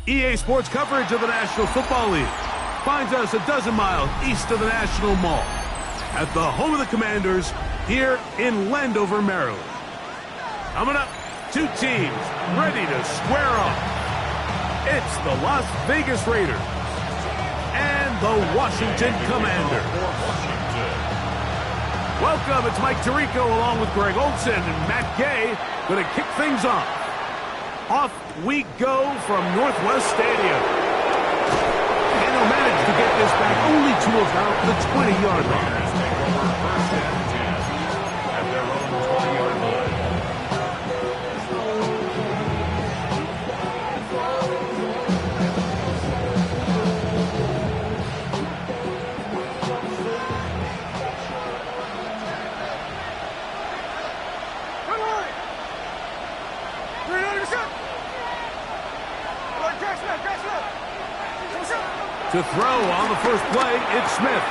EA Sports coverage of the National Football League finds us a dozen miles east of the National Mall at the home of the Commanders here in Landover, Maryland. Coming up, two teams ready to square off. It's the Las Vegas Raiders and the Washington Commanders. Welcome, it's Mike Tirico along with Greg Olson and Matt Gay going to kick things off. Off we go from Northwest Stadium. And they'll manage to get this back only to about the 20-yard line. To throw on the first play, it's Smith.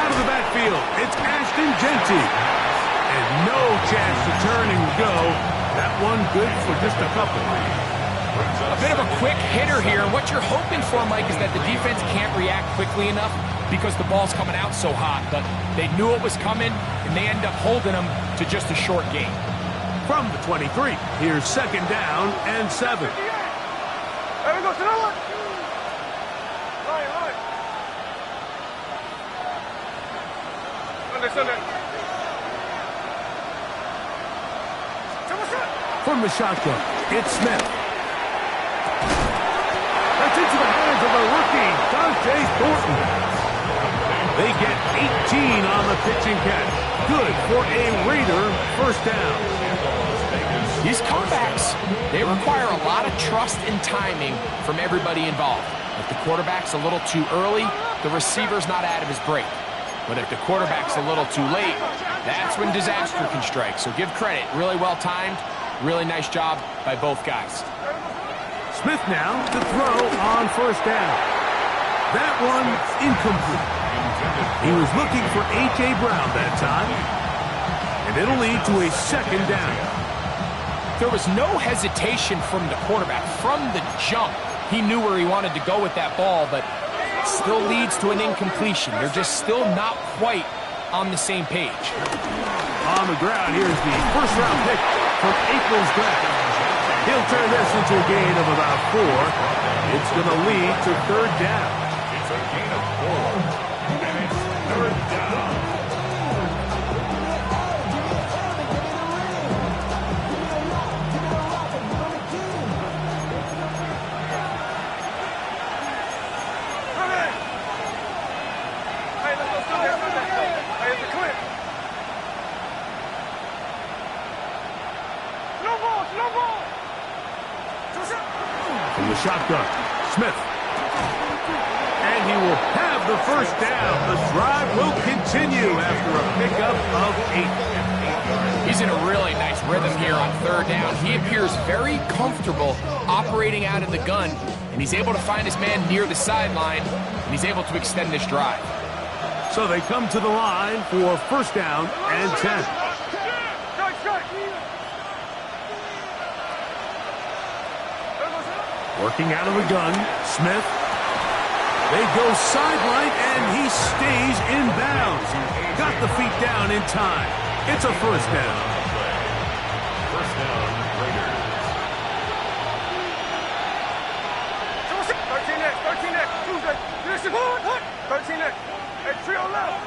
Out of the backfield, it's Ashton Genty. And no chance to turn and go. That one good for just a couple. A bit of a quick hitter here. What you're hoping for, Mike, is that the defense can't react quickly enough because the ball's coming out so hot. But they knew it was coming, and they end up holding them to just a short gain. From the 23, here's second down and 7. There we go, From the shotgun, it's Smith. That's into the hands of a rookie, Dante Thornton. They get 18 on the pitching catch. Good for a Raider first down. These comebacks, they require a lot of trust and timing from everybody involved. If the quarterback's a little too early, the receiver's not out of his break. But if the quarterback's a little too late, that's when disaster can strike. So give credit. Really well timed. Really nice job by both guys. Smith now to throw on first down. That one incomplete. He was looking for A.J. Brown that time. And it'll lead to a second down. There was no hesitation from the quarterback. From the jump, he knew where he wanted to go with that ball, but still leads to an incompletion. They're just still not quite on the same page. On the ground, here's the first-round pick from April's draft. He'll turn this into a gain of about 4. It's going to lead to third down. It's a gain of 4. And it's third down. From the shotgun, Smith. And he will have the first down. The drive will continue after a pickup of 8. He's in a really nice rhythm here on third down. He appears very comfortable operating out of the gun, and he's able to find his man near the sideline, and he's able to extend this drive. So they come to the line for first down and 10. Working out of the gun, Smith. They go sideline, and he stays in bounds. Got the feet down in time. It's a first down. First down, Raiders. 13X. 13X. Hey, trio left.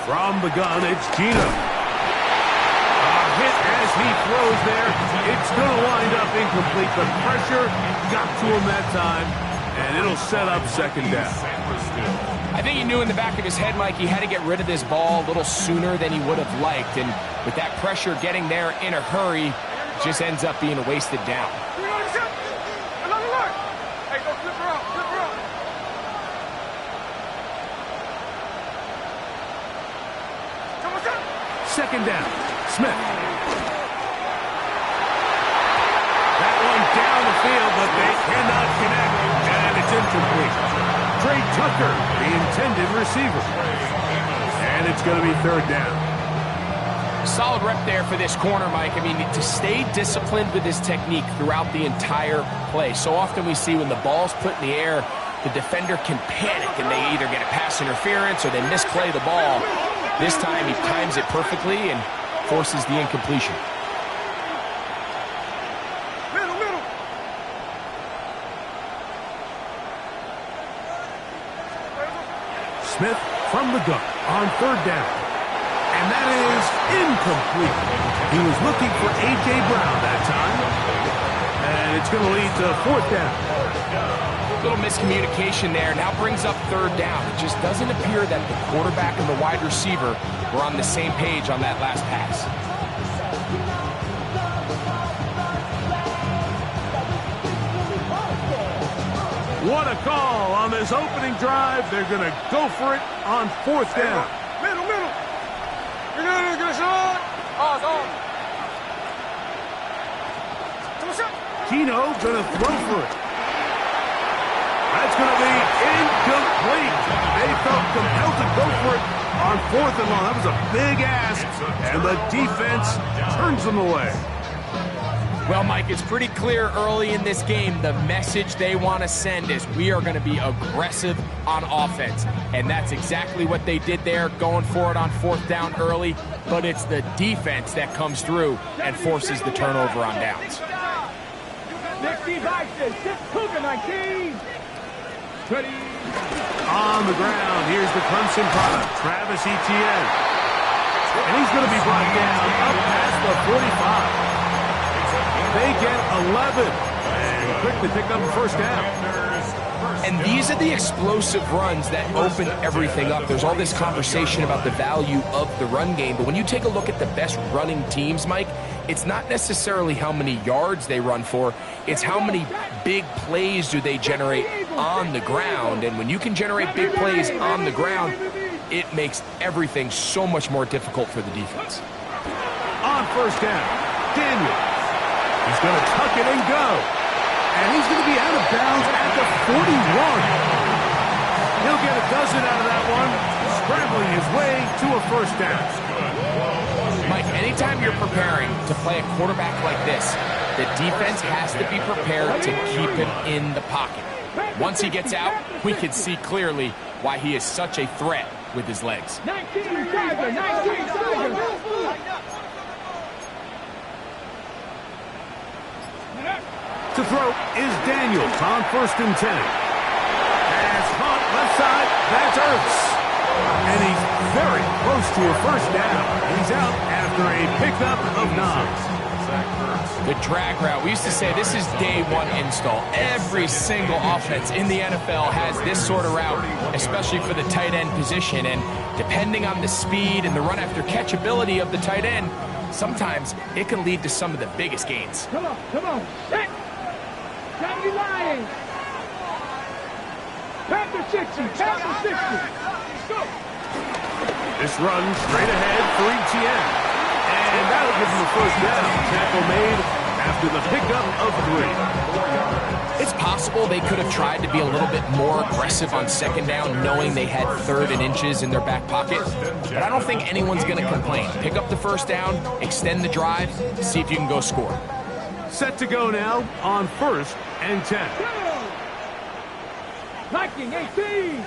From the gun, it's Gino. Hit as he throws there. It's going to wind up incomplete. The pressure got to him that time, and it'll set up second down. I think he knew in the back of his head, Mike, he had to get rid of this ball a little sooner than he would have liked, and with that pressure getting there in a hurry, it just ends up being a wasted down. Second down, Smith. That one down the field, but they cannot connect, and it's incomplete. Trey Tucker, the intended receiver. And it's going to be third down. Solid rep there for this corner, Mike. I mean, to stay disciplined with his technique throughout the entire play. So often we see when the ball's put in the air, the defender can panic and they either get a pass interference or they misplay the ball. This time he times it perfectly and forces the incompletion. Middle. Smith from the gun on third down. And that is incomplete. He was looking for A.J. Brown that time. And it's going to lead to fourth down. Little miscommunication there. Now brings up third down. It just doesn't appear that the quarterback and the wide receiver were on the same page on that last pass. What a call on this opening drive. They're going to go for it on fourth down. Middle. You're going to get a shot. Gino going to throw for it. That's going to be incomplete. They felt compelled to go for it on fourth and long. That was a big ask, and the defense turns them away. Well, Mike, it's pretty clear early in this game the message they want to send is we are going to be aggressive on offense. And that's exactly what they did there, going for it on fourth down early. But it's the defense that comes through and forces the turnover on downs. On the ground, here's the Clemson product, Travis Etienne. And he's going to be brought down up past the 45. They get 11 and quickly pick up the first down. And these are the explosive runs that open everything up. There's all this conversation about the value of the run game, but when you take a look at the best running teams, Mike, it's not necessarily how many yards they run for, it's how many big plays do they generate on the ground. And when you can generate big plays on the ground, it makes everything so much more difficult for the defense. On first down, Daniel. He's going to tuck it and go. And he's going to be out of bounds at the 41. He'll get a dozen out of that one, scrambling his way to a first down. Mike, anytime you're preparing to play a quarterback like this, the defense has to be prepared to keep him in the pocket. Once he gets out, we can see clearly why he is such a threat with his legs. 19 Tiger. To throw is Daniels on first and 10. Pass caught left side, that's Ertz. And he's very close to a first down. He's out after a pickup of 9. The drag route. We used to say this is day one install. Every single offense in the NFL has this sort of route, especially for the tight end position. And depending on the speed and the run after catch ability of the tight end, sometimes it can lead to some of the biggest gains. Come on. Set. Johnny Lyons. Pass the 60. Go. This run straight ahead for Etienne. And that'll give him a first down. Tackle made after the pickup of 3. It's possible they could have tried to be a little bit more aggressive on second down, knowing they had third and inches in their back pocket. But I don't think anyone's going to complain. Pick up the first down, extend the drive, see if you can go score. Set to go now on first and 10. Liking 18.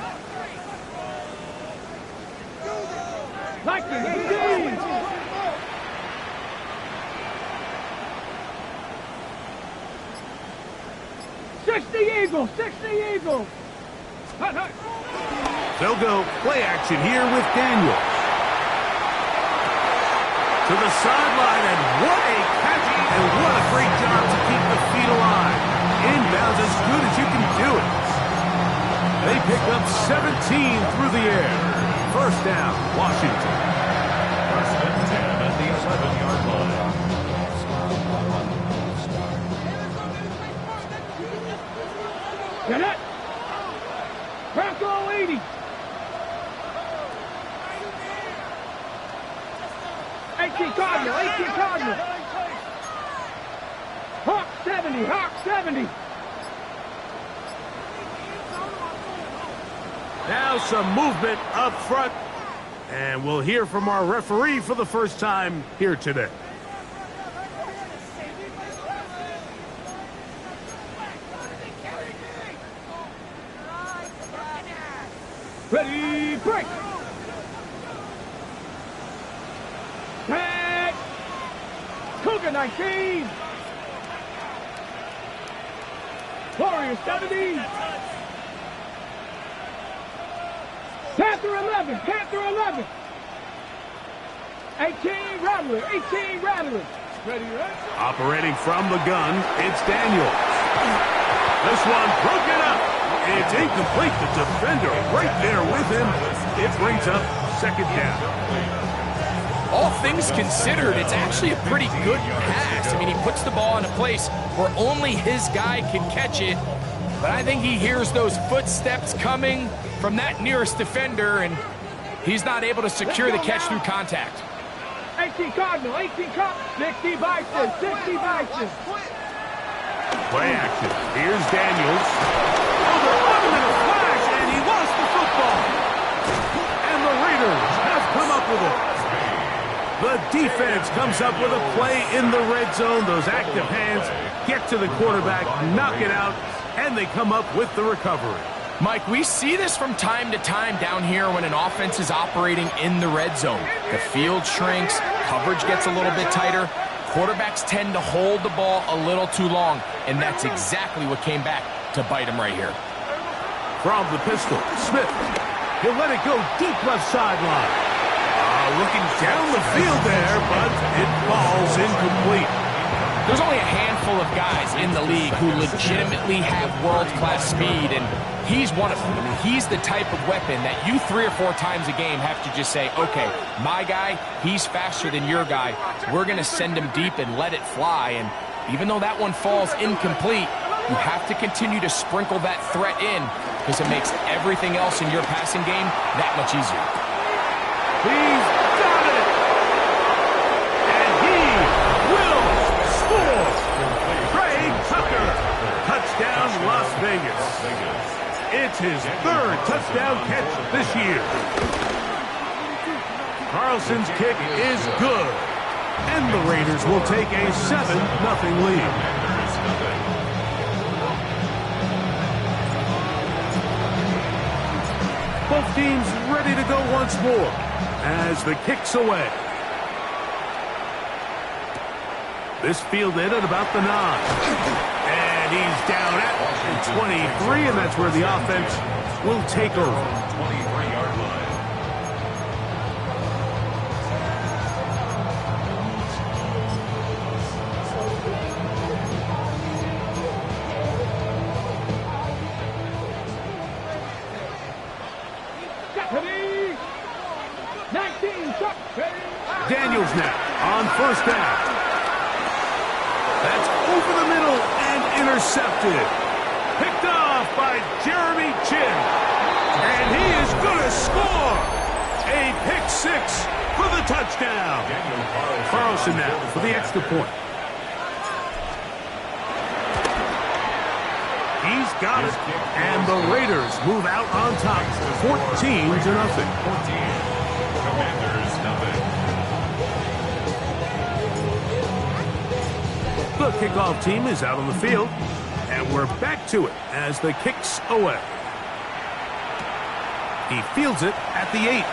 Liking 18. Eagles. They'll go play action here with Daniel. To the sideline, and what a catch, and what a great job to keep the feet alive. Inbounds as good as you can do it. They pick up 17 through the air. First down, Washington. First and 10 at the 11-yard line. Get it. Bronco 80. 18 Cardinal. Hawk 70. Now some movement up front. And we'll hear from our referee for the first time here today. Ready, break! Tag! Cougar 19! Warrior 70! Panther 11! Panther 11! 18 Rattler! 18 Rattler! Ready, right? Operating from the gun, it's Daniels. This one broken up. It's incomplete. The defender right there with him. It brings up second down. All things considered, it's actually a pretty good pass. I mean, he puts the ball in a place where only his guy can catch it. But I think he hears those footsteps coming from that nearest defender, and he's not able to secure the catch through contact. 18 Cardinal, 18 Cardinal, 60 Bison, 60 Bison. Play action. Here's Daniels. Oh, they're on him in a flash, and he lost the football. And the Raiders have come up with it. The defense comes up with a play in the red zone. Those active hands get to the quarterback, knock it out, and they come up with the recovery. Mike, we see this from time to time down here when an offense is operating in the red zone. The field shrinks, coverage gets a little bit tighter, quarterbacks tend to hold the ball a little too long, and that's exactly what came back to bite him right here. From the pistol, Smith. He'll let it go deep left sideline. Looking down the field there, but it falls incomplete. There's only a handful of guys in the league who legitimately have world-class speed, and he's one of them. I mean, he's the type of weapon that you 3 or 4 times a game have to just say, okay, my guy, he's faster than your guy. We're going to send him deep and let it fly, and even though that one falls incomplete, you have to continue to sprinkle that threat in because it makes everything else in your passing game that much easier. He's got it! And he will score! Craig Tucker, touchdown Las Vegas. It's his 3rd touchdown catch this year. Carlson's kick is good. And the Raiders will take a 7-0 lead. Both teams ready to go once more as the kick's away. This fielded at about the 9. And he's down at 23, and that's where the offense will take over. 23-yard line. Daniels now on first down. That's over the middle and intercepted. Picked off by Jeremy Chin. And he is going to score. A pick 6 for the touchdown. Carlson now for the extra point. He's got it. And the Raiders move out on top 14-0. 14. Commanders nothing. The kickoff team is out on the field, and we're back to it as the kick's away. He fields it at the 8.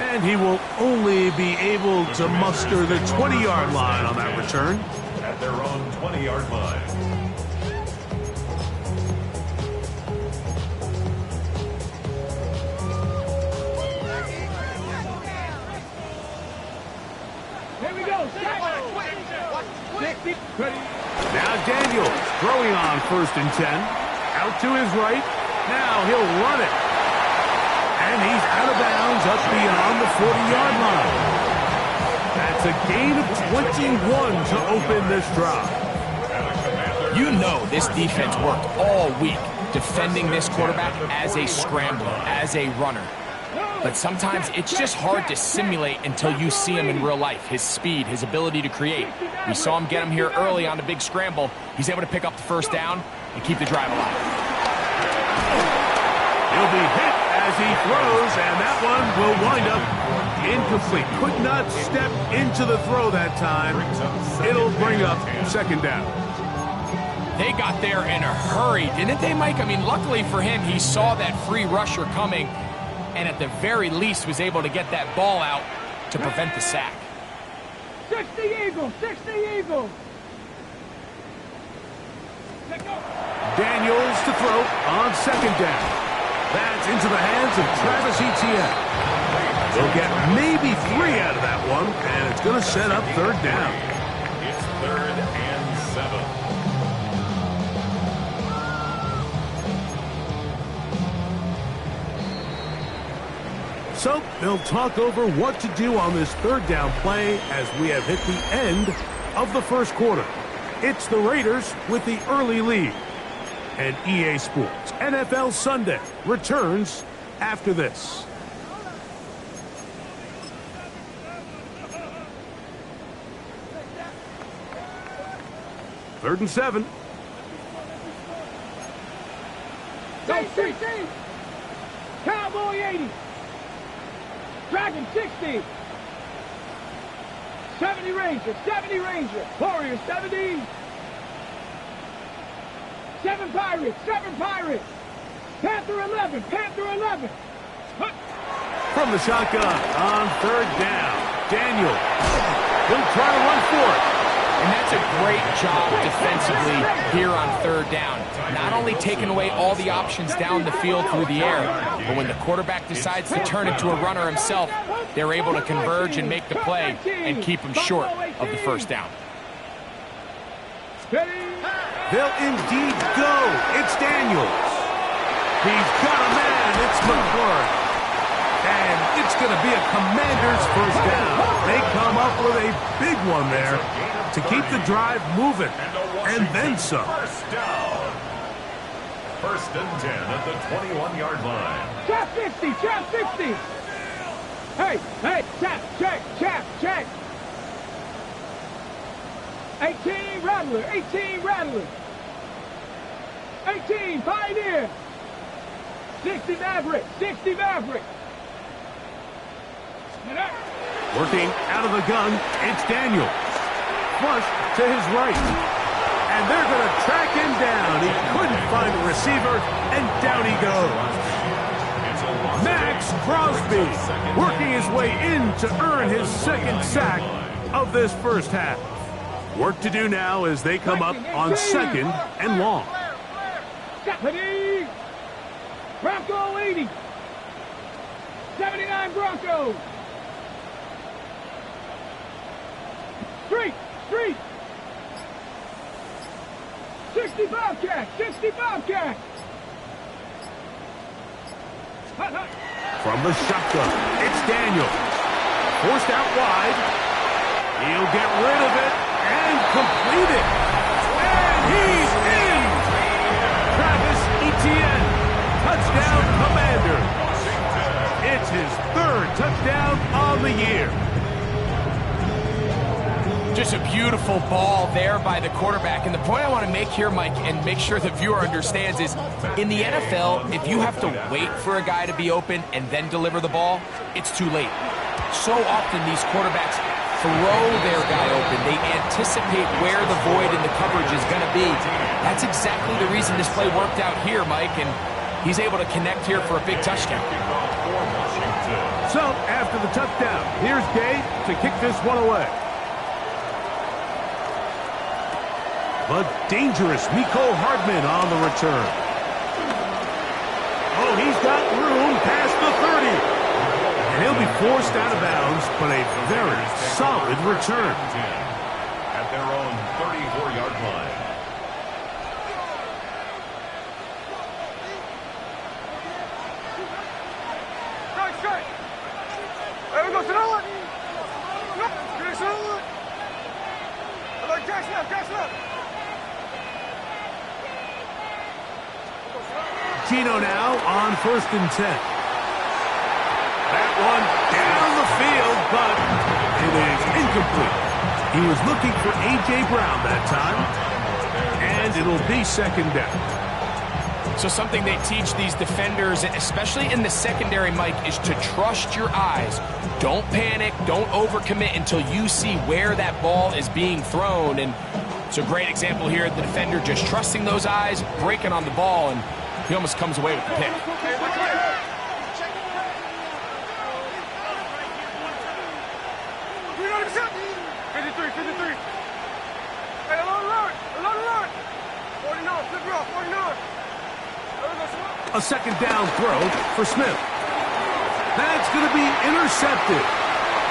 And he will only be able to muster the 20-yard line on that return. At their own 20-yard line. Now Daniels throwing on 1st and 10. Out to his right. Now he'll run it. And he's out of bounds up beyond the 40-yard line. That's a gain of 21 to open this drive. You know this defense worked all week defending this quarterback as a scrambler, as a runner. But sometimes it's just hard to simulate until you see him in real life, his speed, his ability to create. We saw him get him here early on the big scramble. He's able to pick up the first down and keep the drive alive. He'll be hit as as he throws, and that one will wind up incomplete. Could not step into the throw that time. It'll bring up second down. They got there in a hurry, didn't they, Mike? I mean, luckily for him, he saw that free rusher coming, and at the very least was able to get that ball out to prevent the sack. 60 Eagles, 60 Eagles. Daniels to throw on second down. That's into the hands of Travis Etienne. They'll get maybe 3 out of that one, and it's going to set up third down. It's 3rd and 7. So they'll talk over what to do on this third down play as we have hit the end of the first quarter. It's the Raiders with the early lead. And EA Sports NFL Sunday returns after this. Third and 7. Go 60. Cowboy 80. Dragon 60. 70 Ranger, 70 Ranger. Warrior 70. 7 Pirates, 7 Pirates. Panther 11, Panther 11. From the shotgun on third down. Daniel. He'll try to run for it. And that's a great job defensively here on third down. Not only taking away all the options down the field through the air, but when the quarterback decides to turn into a runner himself, they're able to converge and make the play and keep him short of the first down. They'll indeed go. It's Daniels. He's got a man. It's McClure. And it's going to be a Commanders first down. They come up with a big one there to keep the drive moving. And then some. First down. 1st and 10 at the 21-yard line. Chap 50, chap 50. Hey, chap, check. 18 Rattler, 18 Rattler. 18 Pioneer. 60 Maverick, 60 Maverick. Working out of the gun, it's Daniel. Flush to his right. And they're going to track him down. He couldn't find a receiver, and down he goes. Max Crosby working his way in to earn his second sack of this first half. Work to do now as they come up on second and long. Stephanie! Bronco 80. 79 Broncos. Street. 60 Bobcat, 60 Bobcat. From the shotgun, it's Daniel. Forced out wide. He'll get rid of it and complete it. And he's in! Travis Etienne, touchdown Commanders. It's his 3rd touchdown on the year. Just a beautiful ball there by the quarterback. And the point I want to make here, Mike, and make sure the viewer understands is, in the NFL, if you have to wait for a guy to be open and then deliver the ball, it's too late. So often these quarterbacks throw their guy open. They anticipate where the void in the coverage is going to be. That's exactly the reason this play worked out here, Mike, and he's able to connect here for a big touchdown. So, after the touchdown, here's Gabe to kick this one away. But dangerous Mecole Hardman on the return. Oh, he's got room past the 30. And he'll be forced out of bounds, but a very solid return. At their own 34-yard line. Strike. There we go, throw it. Good throw it. Catch left. Gino now on 1st and 10. That one down the field, but it is incomplete. He was looking for A.J. Brown that time, and it'll be second down. So something they teach these defenders, especially in the secondary, Mike, is to trust your eyes. Don't panic, don't overcommit until you see where that ball is being thrown. And it's a great example here. The defender just trusting those eyes, breaking on the ball, and he almost comes away with the pick. 53. Hey, along. 49, flip you off, 49. A second down throw for Smith. That's going to be intercepted.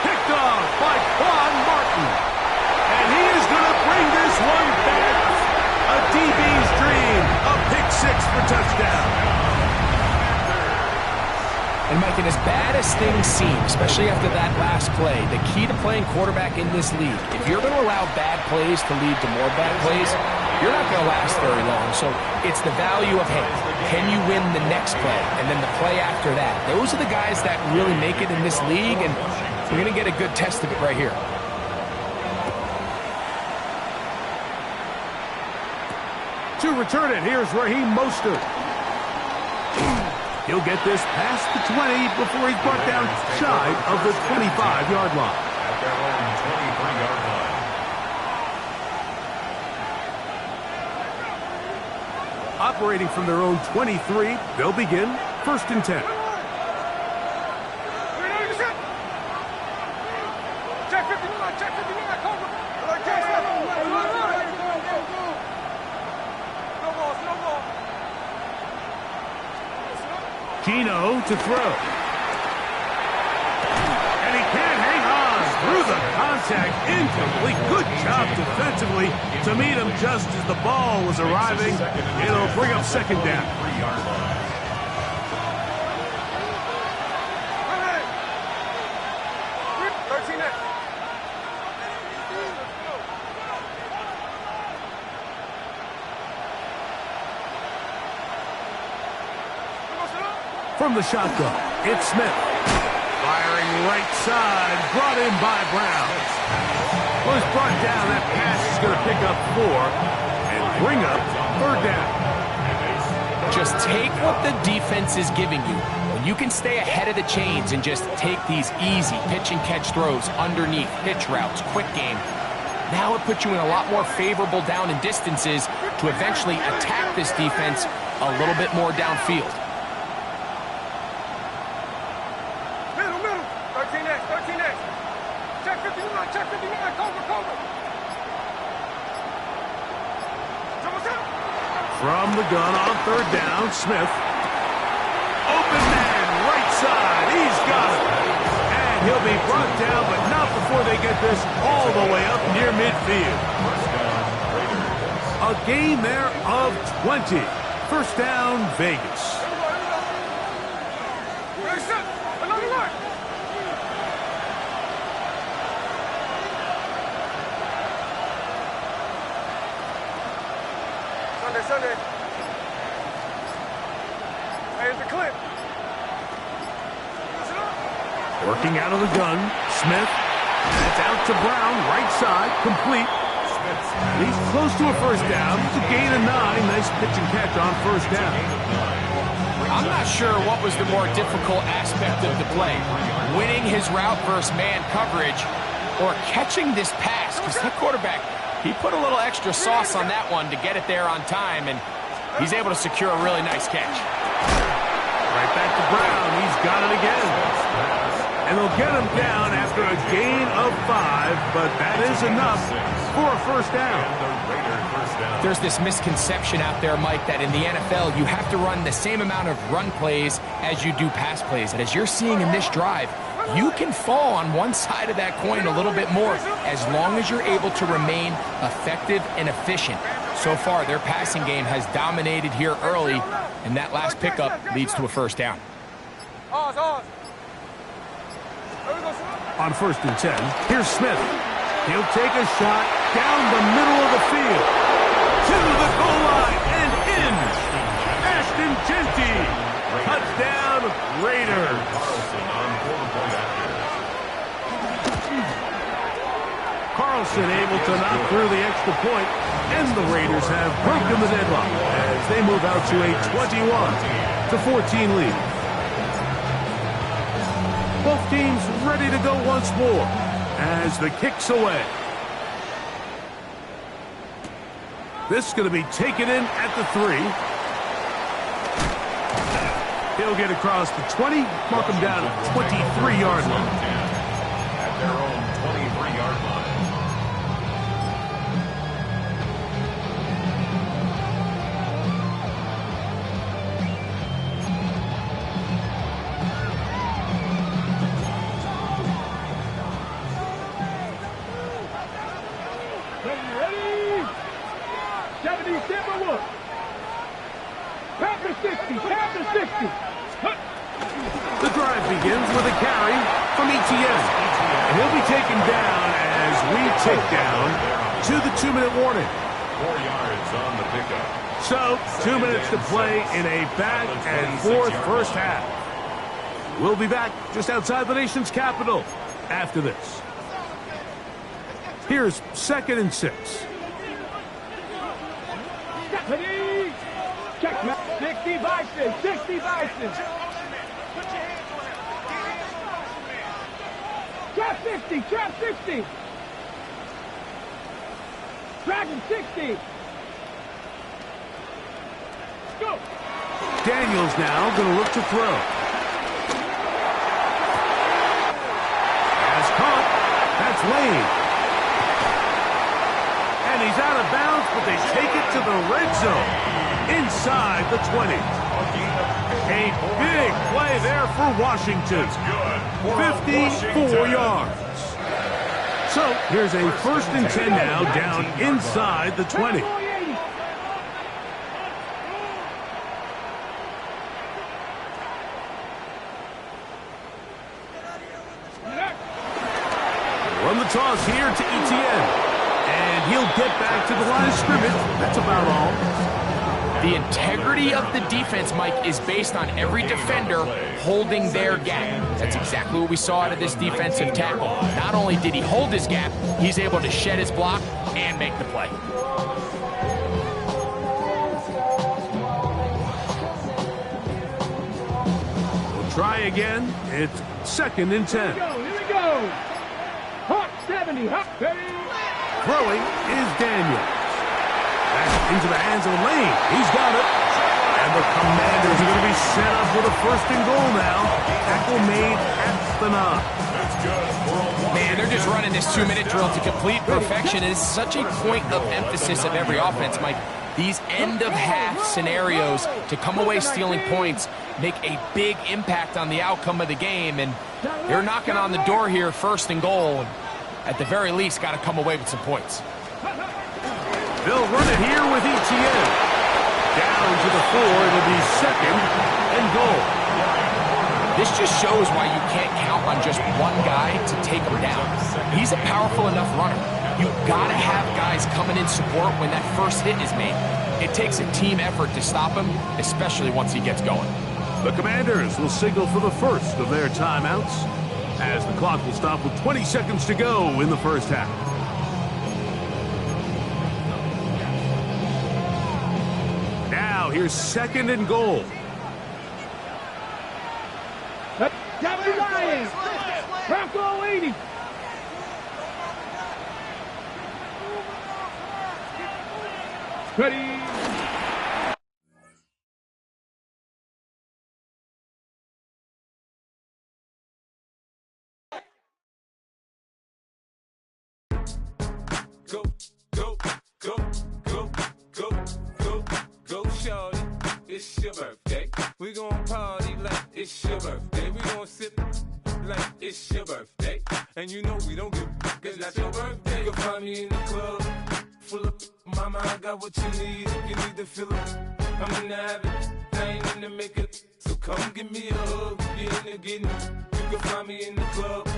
Picked off by Quan Martin. And he is going to bring this one back. A DB's dream. A pick six for touchdown. And Mike, and as bad as things seem, especially after that last play, the key to playing quarterback in this league, if you're going to allow bad plays to lead to more bad plays, you're not going to last very long. So it's the value of, hey, can you win the next play and then the play after that? Those are the guys that really make it in this league, and we're going to get a good test of it right here. To return it, here's Raheem Mostert. He'll get this past the 20 before he's brought down shy of the 25-yard line. At their own 23-yard line. Operating from their own 23, they'll begin 1st and 10. Check 59, cover. No ball. Gino to throw. And he can't hang on through the contact. Incomplete. Good job defensively to meet him just as the ball was arriving. It'll bring up second down. 3-yard line. From the shotgun, it's Smith. Firing right side, brought in by Brown. Was brought down. That pass is going to pick up 4 and bring up 3rd down. Just take what the defense is giving you. When you can stay ahead of the chains and just take these easy pitch and catch throws underneath, hitch routes, quick game, now it puts you in a lot more favorable down and distances to eventually attack this defense a little bit more downfield. Check 59, cover. From the gun on 3rd down, Smith. Open man, right side. He's got it. And he'll be brought down, but not before they get this all the way up near midfield. A gain there of 20. 1st down, Vegas. Sunday. Here's the clip. Working out of the gun, Smith. It's out to Brown, right side, complete. He's close to a 1st down. It's a gain of 9. Nice pitch and catch on 1st down. I'm not sure what was the more difficult aspect of the play. Winning his route versus man coverage or catching this pass, because that quarterback, he put a little extra sauce on that one to get it there on time, and he's able to secure a really nice catch. Right back to Brown. He's got it again. And they'll get him down after a gain of 5, but that is enough for a 1st down. There's this misconception out there, Mike, that in the NFL you have to run the same amount of run plays as you do pass plays. And as you're seeing in this drive, you can fall on one side of that coin a little bit more as long as you're able to remain effective and efficient. So far, their passing game has dominated here early, and that last pickup leads to a 1st down. On 1st and 10, here's Smith. He'll take a shot down the middle of the field. To the goal line and in. Ashton Genty. Touchdown, Raiders. Jackson able to knock through the extra point, and the Raiders have broken the deadlock as they move out to a 21-14 lead. Both teams ready to go once more as the kick's away. This is going to be taken in at the 3. He'll get across the 20, mark him down at the 23-yard line. At their own 23-yard line. Ready? 70, Timberwood. Pass to 60, pass to 60. The drive begins with a carry from Etienne. And he'll be taken down as we tick down to the 2-minute warning. 4 yards on the pickup. So, 2 minutes to play in a back-and-forth first half. We'll be back just outside the nation's capital after this. Here's 2nd and 6. Ready? Check. 60 Bison, 60 Bison. Trap 60, trap 60. Dragon 60. Go. Daniels now going to look to throw. Has caught. That's Lane. And he's out of bounds, but they take it to the red zone. Inside the 20. A big play there for Washington. 54 yards. So here's a 1st and 10 now down inside the 20. Run the toss here to Etienne. And he'll get back to the line of scrimmage. That's about all. The integrity of the defense, Mike, is based on every defender holding their gap. That's exactly what we saw out of this defensive tackle. Not only did he hold his gap, he's able to shed his block and make the play. We'll try again. It's 2nd and 10. Here we go. Hawk 70, Hawk 30. Throwing is Daniels. Back into the hands of Lane. He's got it. And the Commanders are going to be set up with a 1st and goal now. Tackle made at the 9. Man, they're just running this 2-minute drill to complete perfection. It is such a point of emphasis of every offense, Mike. These end-of-half scenarios to come away stealing points make a big impact on the outcome of the game. And they're knocking on the door here, 1st and goal. At the very least, got to come away with some points. They'll run it here with Etienne. Down to the 4. It'll be 2nd and goal. This just shows why you can't count on just one guy to take him down. He's a powerful enough runner. You've got to have guys coming in support when that first hit is made. It takes a team effort to stop him, especially once he gets going. The Commanders will signal for the first of their timeouts as the clock will stop with 20 seconds to go in the first half. Now here's 2nd and goal. Deputy Ryan. Bronco 80. Ready. Go, go, go, go, go, go, go, shorty. It's your birthday. We gon' party like it's your birthday. We gon' sip like it's your birthday. And you know we don't give cause that's your birthday. You'll find me in the club, full of mama, I got what you need. If you need to fill up, I'm in the habit. I ain't in the makeup. So come give me a hug. If you're in the getting, you can find me in the club,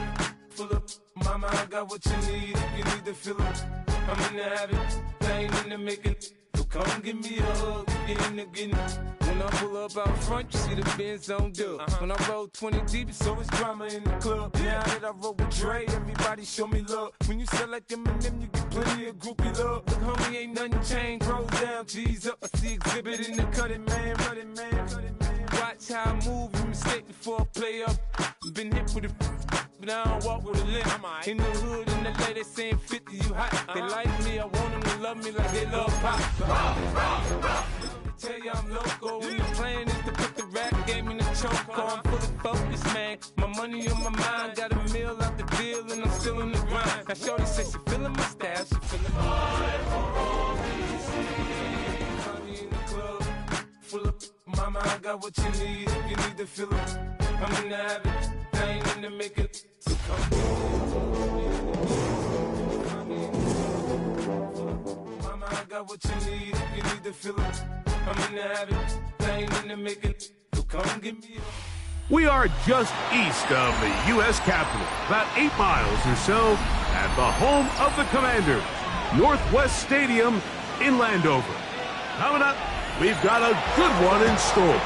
full of mama, I got what you need. If you need to fill up, I'm in the habit. I ain't in the making. So come give me a hug again. When I pull up out front, you see the Benz on dub. When I roll 20 deep, it's always drama in the club. Now that I roll with Dre, everybody show me love. When you sell like Eminem, you get plenty of groupie love. Look, homie, ain't nothing changed. Rolls down, G's up. I see exhibit in the cutting, man. Watch how I move, you mistake before I play up. Been hit with it, but I don't walk with a limp. In the hood, in the LA, they saying 50, you hot. They like me, I want them to love me like they love pop. Tell you I'm loco, when the plan is to put the rap game in the choke. I'm fully focused, man. My money on my mind, got a meal out the deal, and I'm still in the grind. Now shorty says she feeling my style, she feeling my in the club, full of mama, I got what you need. If you need to feel it, I'm in the habit. I ain't in the make it. So come mama, I got what you need. If you need to feel it, I'm in the habit. I ain't in the make it. So come give me We are just east of the U.S. Capitol, about 8 miles or so, at the home of the Commanders, Northwest Stadium in Landover. Coming up, we've got a good one in store.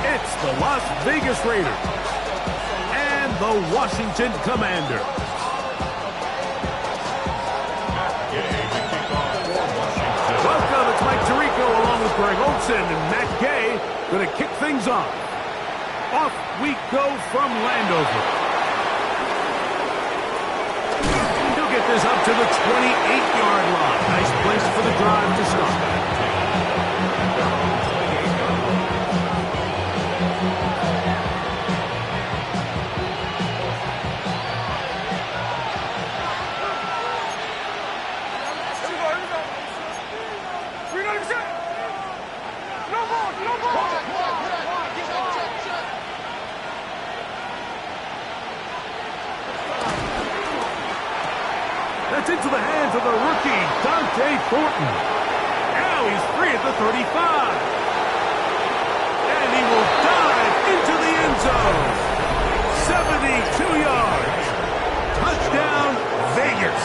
It's the Las Vegas Raiders and the Washington Commanders. Welcome, it's Mike Tirico along with Greg Olson and Matt Gay going to kick things off. Off we go from Landover. He'll get this up to the 28-yard line. Nice place for the drive to start. That's into the hands of the rookie, Dante Thornton. Now he's free at the 35. And he will dive into the end zone. 72 yards. Touchdown, Vegas.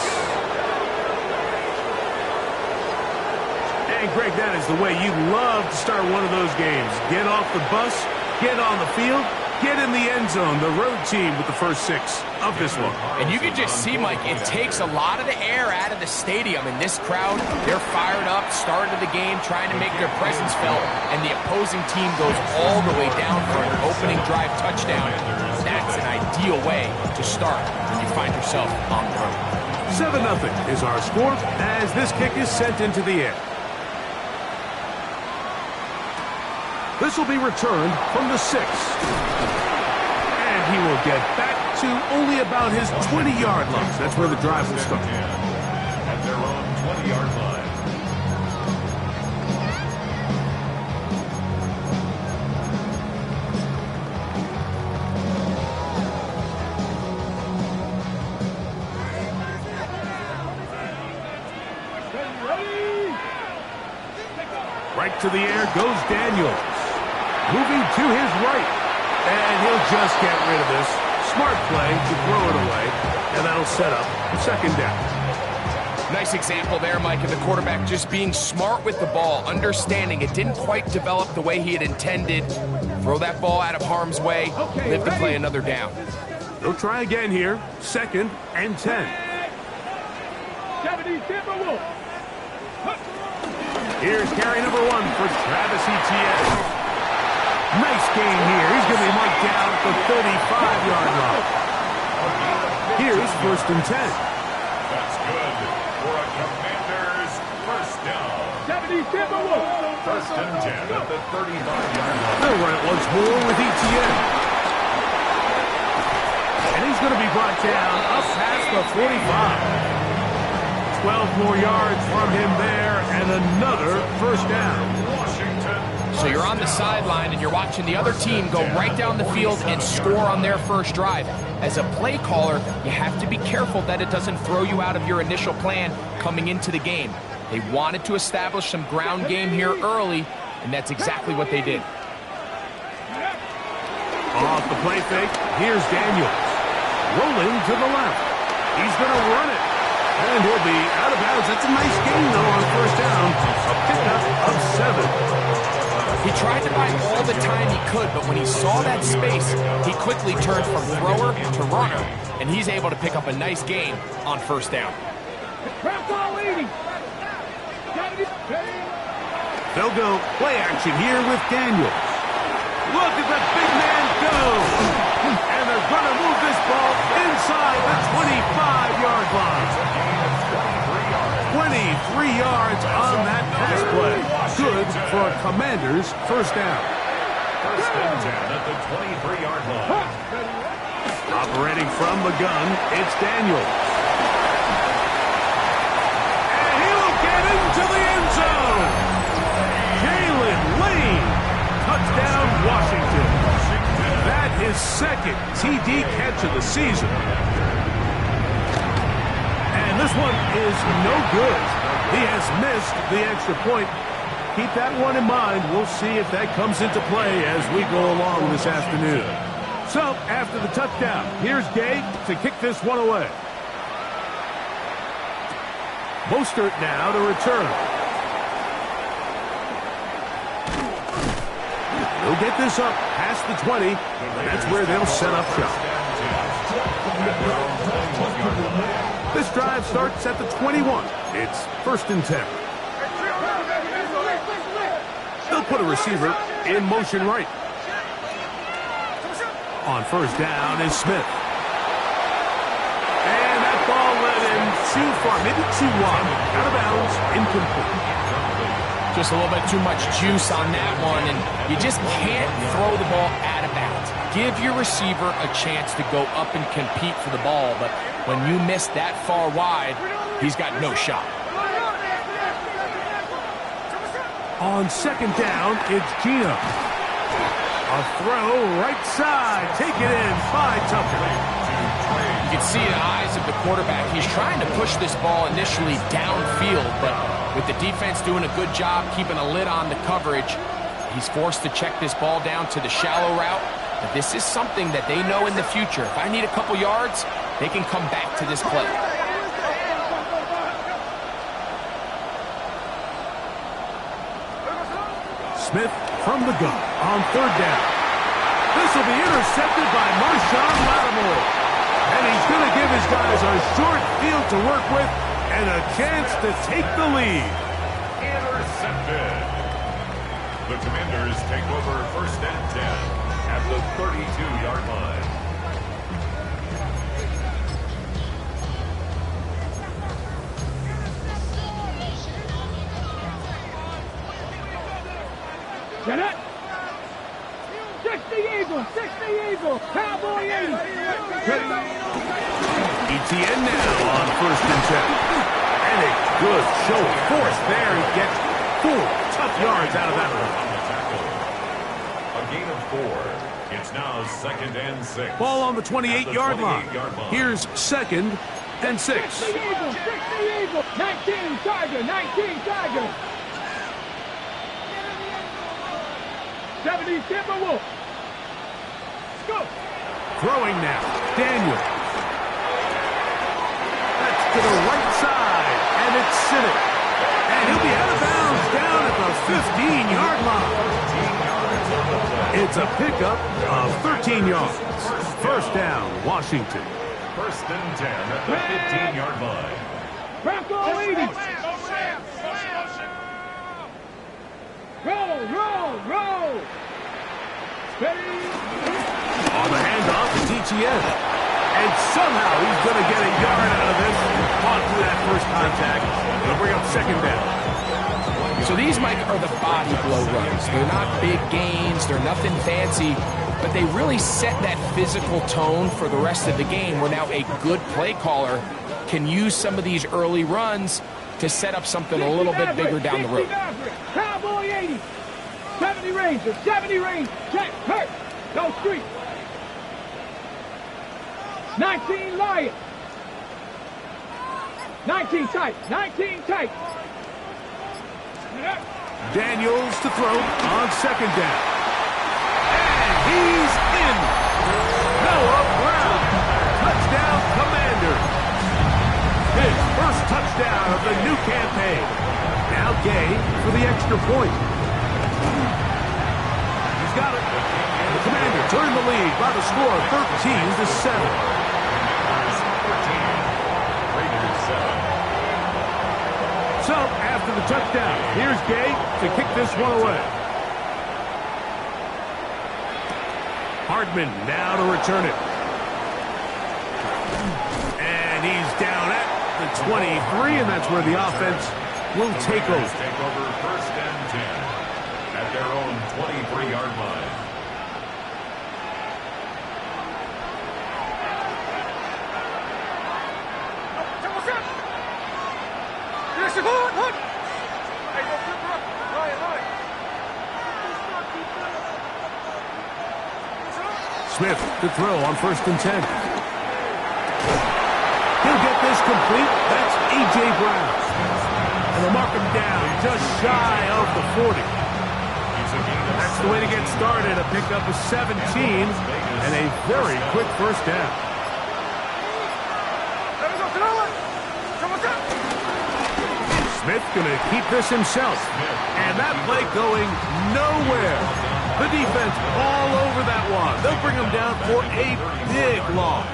And Greg, that is the way you love to start one of those games. Get off the bus, get on the field, get in the end zone. The road team with the first 6 of this one. And you can just see, Mike, it takes a lot of the air out of the stadium. And this crowd, they're fired up, started the game, trying to make their presence felt. And the opposing team goes all the way down for an opening drive touchdown. That's an ideal way to start when you find yourself on the road. 7-0 is our score as this kick is sent into the air. This will be returned from the 6. And he will get back to only about his 20-yard line. That's where the drive will start. At their own 20-yard line. Right to the air goes Daniels. Moving to his right. And he'll just get rid of this. Smart play to throw it away. And that'll set up second down. Nice example there, Mike, of the quarterback just being smart with the ball, understanding it didn't quite develop the way he had intended. Throw that ball out of harm's way, live to play another down. They'll try again here. 2nd and 10. Here's carry number 1 for Travis Etienne. Nice game here. He's going to be marked down at the 35-yard line. Here's 1st and 10. That's good for a Commanders first down. 1st and 10 at the 35-yard line. They'll run it once more with Etienne. And he's going to be brought down up past the 45. 12 more yards from him there, and another first down. So you're on the sideline and you're watching the other team go right down the field and score on their first drive. As a play caller, you have to be careful that it doesn't throw you out of your initial plan coming into the game. They wanted to establish some ground game here early, and that's exactly what they did. Off the play fake, here's Daniels. Rolling to the left. He's going to run it. And he'll be out of bounds. That's a nice gain, though, on first down. A pickup of 7. He tried to buy all the time he could, but when he saw that space, he quickly turned from thrower to runner, and he's able to pick up a nice gain on first down. They'll go play action here with Daniels. Look at the big man go! And they're going to move this ball inside the 25-yard line. 23 yards on that pass play. Good for a Commanders first down. First and 10 at the 23-yard line. Operating from the gun, it's Daniels. And he'll get into the end zone. Jalen Lane. Touchdown, Washington. That is second TD catch of the season. And this one is no good. He has missed the extra point. Keep that one in mind. We'll see if that comes into play as we go along this afternoon. So, after the touchdown, here's Gabe to kick this one away. Mostert now to return. They'll get this up past the 20, and that's where they'll set up shop. This drive starts at the 21. It's first and 10. They'll put a receiver in motion right. On first down is Smith. And that ball led him too far, maybe too wide. Out of bounds, incomplete. Just a little bit too much juice on that one, and you just can't throw the ball out of bounds. Give your receiver a chance to go up and compete for the ball, but when you miss that far wide, he's got no shot. On second down, it's Gino. A throw right side. Take it in by Tucker. You can see in the eyes of the quarterback, he's trying to push this ball initially downfield, but with the defense doing a good job keeping a lid on the coverage, he's forced to check this ball down to the shallow route. But this is something that they know in the future. If I need a couple yards, they can come back to this play. Smith from the gun on third down. This will be intercepted by Marshawn Lattimore. And he's going to give his guys a short field to work with and a chance to take the lead. Intercepted. The Commanders take over first and 10 at the 32-yard line. Get it! 60 Eagles! 60 Eagles! Cowboy 80! ETN now on first and 10. And a good show of force there. He gets 4 tough yards out of that one. A gain of 4. It's now second and 6. Ball on the 28-yard line. Here's second and 6. 60 Eagles! 60 Eagles! 19 Tiger! 19 Tiger! 70 Timberwolves! Go! Throwing now. Daniel. That's to the right side. And it's Sinnet. And he'll be out of bounds down at the 15-yard line. It's a pickup of 13 yards. First down, Washington. First and 10 at the 15-yard line. Bronco 80! Roll! Steady! On the handoff, it's ETN. And somehow he's going to get a yard out of this. Fought through that first contact. They'll bring up second down. So these, Mike, are the body blow runs. They're not big gains. They're nothing fancy. But they really set that physical tone for the rest of the game where now a good play caller can use some of these early runs to set up something a little bit bigger down the road. Cowboy 80! 70 Ranger! 70 Ranger! Check! Hurt! No street! 19 Lion! 19 tight! 19 tight! Daniels to throw on second down. And he's in. Noah Brown. Touchdown, Commanders. His first point. He's got it. The Commander turned the lead by the score of 13-7. So, after the touchdown, here's Gay to kick this one away. Hardman now to return it. And he's down at the 23, and that's where the offense will take over. Take over first and 10 at their own 23-yard line. Smith to throw on first and 10. He'll get this complete. That's A.J. Brown. And they'll mark him down just shy of the 40. That's the way to get started. A pickup of 17 and a very quick first down. Smith going to keep this himself. And that play going nowhere. The defense all over that one. They'll bring him down for a big loss.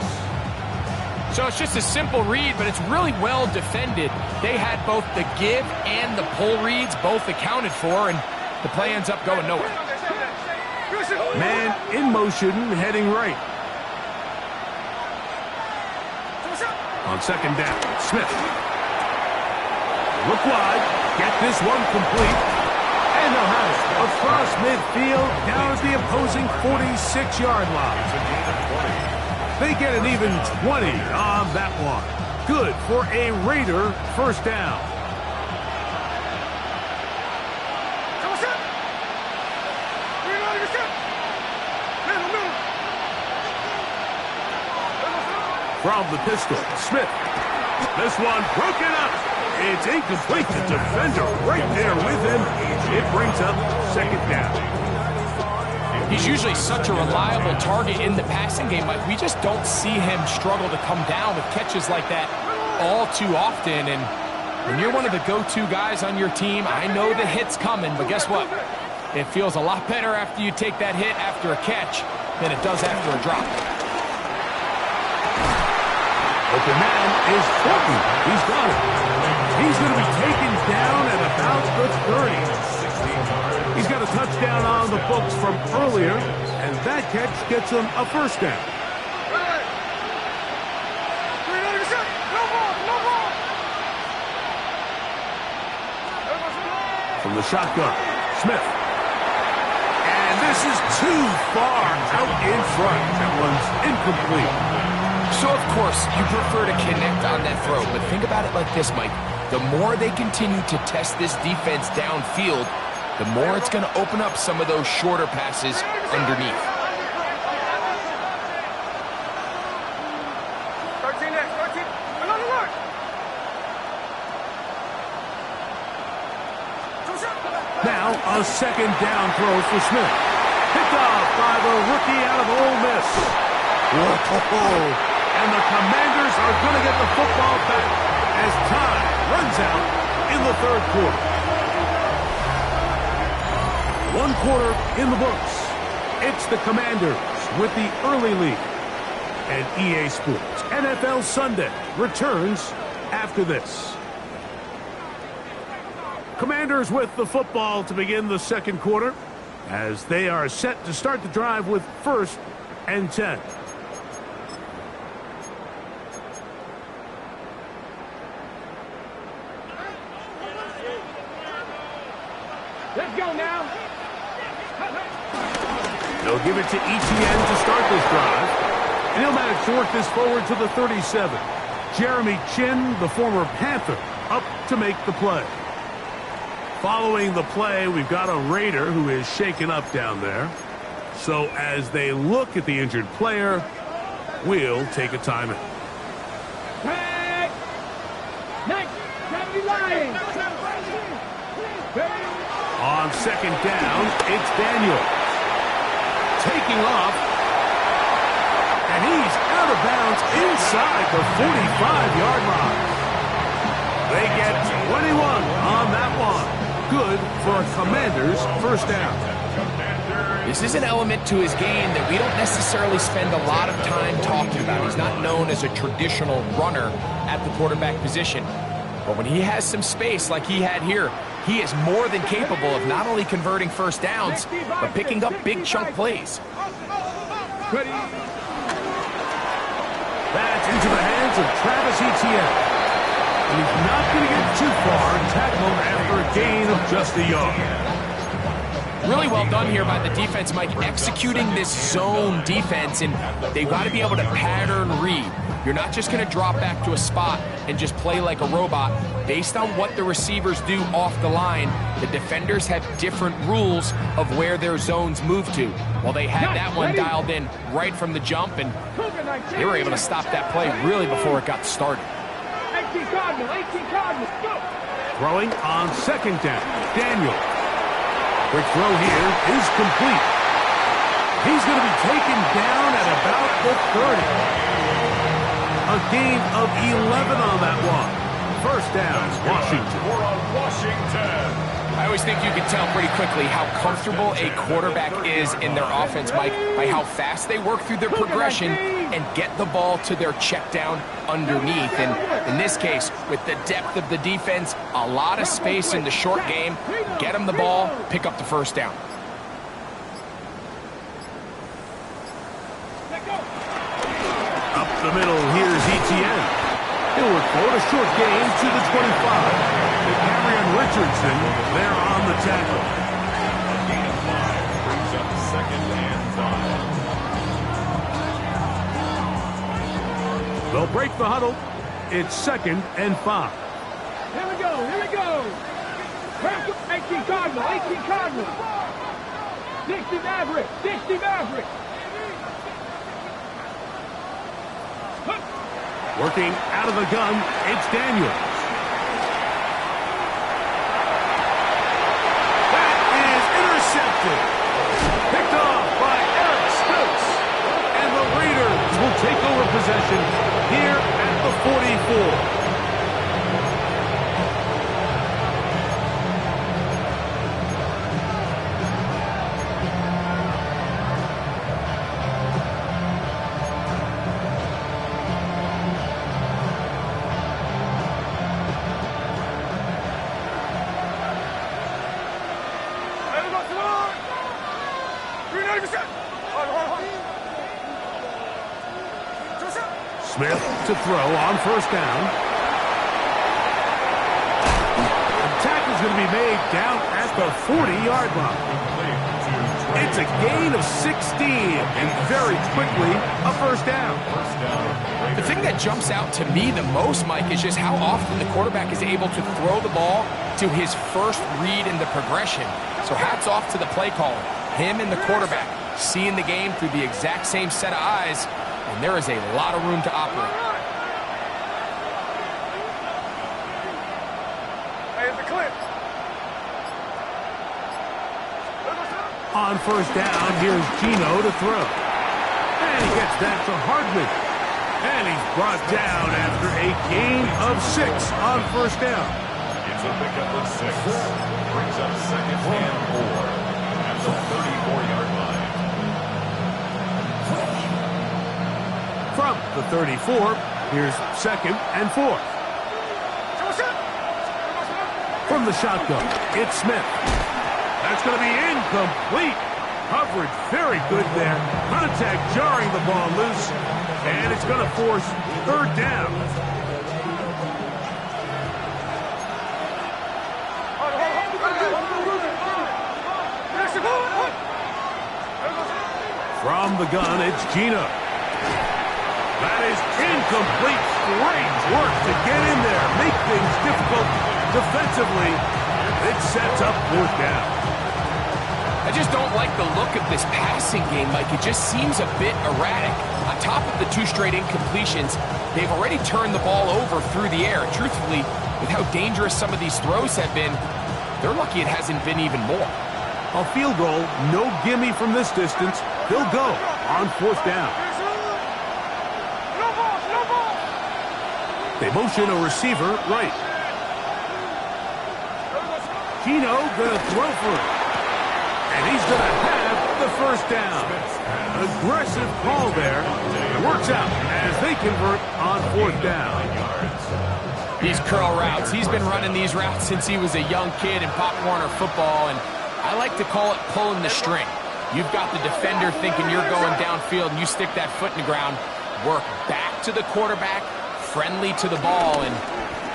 So it's just a simple read, but it's really well defended. They had both the give and the pull reads both accounted for, and the play ends up going nowhere. Man in motion, heading right. On second down, Smith. Look wide, get this one complete. And they'll have it across midfield down at the opposing 46-yard line. They get an even 20 on that one. Good for a Raider first down. From the pistol, Smith. This one broken up. It's incomplete. The defender right there with him. It brings up second down. He's usually such a reliable target in the passing game. Like, we just don't see him struggle to come down with catches like that all too often. And when you're one of the go-to guys on your team, I know the hit's coming, but guess what? It feels a lot better after you take that hit after a catch than it does after a drop. Open man is 40. He's got it. He's going to be taken down at about the 30. He's got a touchdown on the books from earlier, and that catch gets him a first down. From the shotgun, Smith. And this is too far out in front. That one's incomplete. So, of course, you prefer to connect on that throw, but think about it like this, Mike. The more they continue to test this defense downfield, the more it's going to open up some of those shorter passes underneath. Now, a second down throw for Smith. Picked off by the rookie out of Ole Miss. Whoa. And the Commanders are going to get the football back as time runs out in the third quarter. 1 quarter in the books. It's the Commanders with the early lead. And EA Sports NFL Sunday returns after this. Commanders with the football to begin the second quarter as they are set to start the drive with first and 10. Let's go now. They'll give it to Etienne to start this drive. And he'll manage to work this forward to the 37. Jeremy Chin, the former Panther, up to make the play. Following the play, we've got a Raider who is shaken up down there. So as they look at the injured player, we'll take a timeout. Tag! Next, 70 line. On second down, it's Daniel. Taking off. And he's out of bounds inside the 45-yard line. They get 21 on that one. good for a Commander's first down. This is an element to his game that we don't necessarily spend a lot of time talking about. He's not known as a traditional runner at the quarterback position. But when he has some space like he had here, he is more than capable of not only converting first downs, but picking up big chunk plays. Ready. That's into the hands of Travis Etienne. And he's not going to get too far and tackle after a gain of just a yard. Really well done here by the defense, Mike, executing this zone defense, and they've got to be able to pattern read. You're not just going to drop back to a spot and just play like a robot. Based on what the receivers do off the line, the defenders have different rules of where their zones move to. Well, they had that one dialed in right from the jump, and they were able to stop that play really before it got started. 18 Cardinals, go! Throwing on second down, Daniel. Quick throw here is complete. He's going to be taken down at about the 30. A gain of 11 on that one. First down, Washington. For a Washington. I always think you can tell pretty quickly how comfortable a quarterback is in their offense, Mike, by how fast they work through their progression and get the ball to their check down underneath. And in this case, with the depth of the defense, a lot of space in the short game, get them the ball, pick up the first down. Up the middle, here's Etienne. He'll record a short gain to the 25. Cameron Richardson there on the tackle. Gain of 5 brings up second and 5. They'll break the huddle. It's second and 5. Here we go. 18 Cardinals. 60 Maverick. Working out of the gun, it's Daniels. That is intercepted. Picked off by Eric Stokes. And the Raiders will take over possession here at the 44. Smith to throw on first down. The tackle's going to be made down at the 40-yard line. It's a gain of 16, and very quickly a first down. The thing that jumps out to me the most, Mike, is just how often the quarterback is able to throw the ball to his first read in the progression. So hats off to the play caller, him and the quarterback, seeing the game through the exact same set of eyes. And there is a lot of room to operate. Here's the clip. On first down, here's Gino to throw. And he gets that to Hardman. And he's brought down after a gain of 6 on first down. It's a pickup of 6. Brings up second and 4 at the 34-yard line. From the 34, here's second and 4. From the shotgun, it's Smith. That's going to be incomplete. Coverage very good there. Contact jarring the ball loose. And it's going to force third down. From the gun, it's Gino. That is incomplete. Great work to get in there. Make things difficult defensively. It sets up fourth down. I just don't like the look of this passing game, Mike. It just seems a bit erratic. On top of the 2 straight incompletions, they've already turned the ball over through the air. Truthfully, with how dangerous some of these throws have been, they're lucky it hasn't been even more. A field goal, no gimme from this distance. They'll go on fourth down. They motion a receiver right. Gino gonna throw for it. And he's gonna have the first down. Aggressive call there. It works out as they convert on 4th down. These curl routes, he's been running these routes since he was a young kid in Pop Warner football, and I like to call it pulling the string. You've got the defender thinking you're going downfield, and you stick that foot in the ground, work back to the quarterback, friendly to the ball, and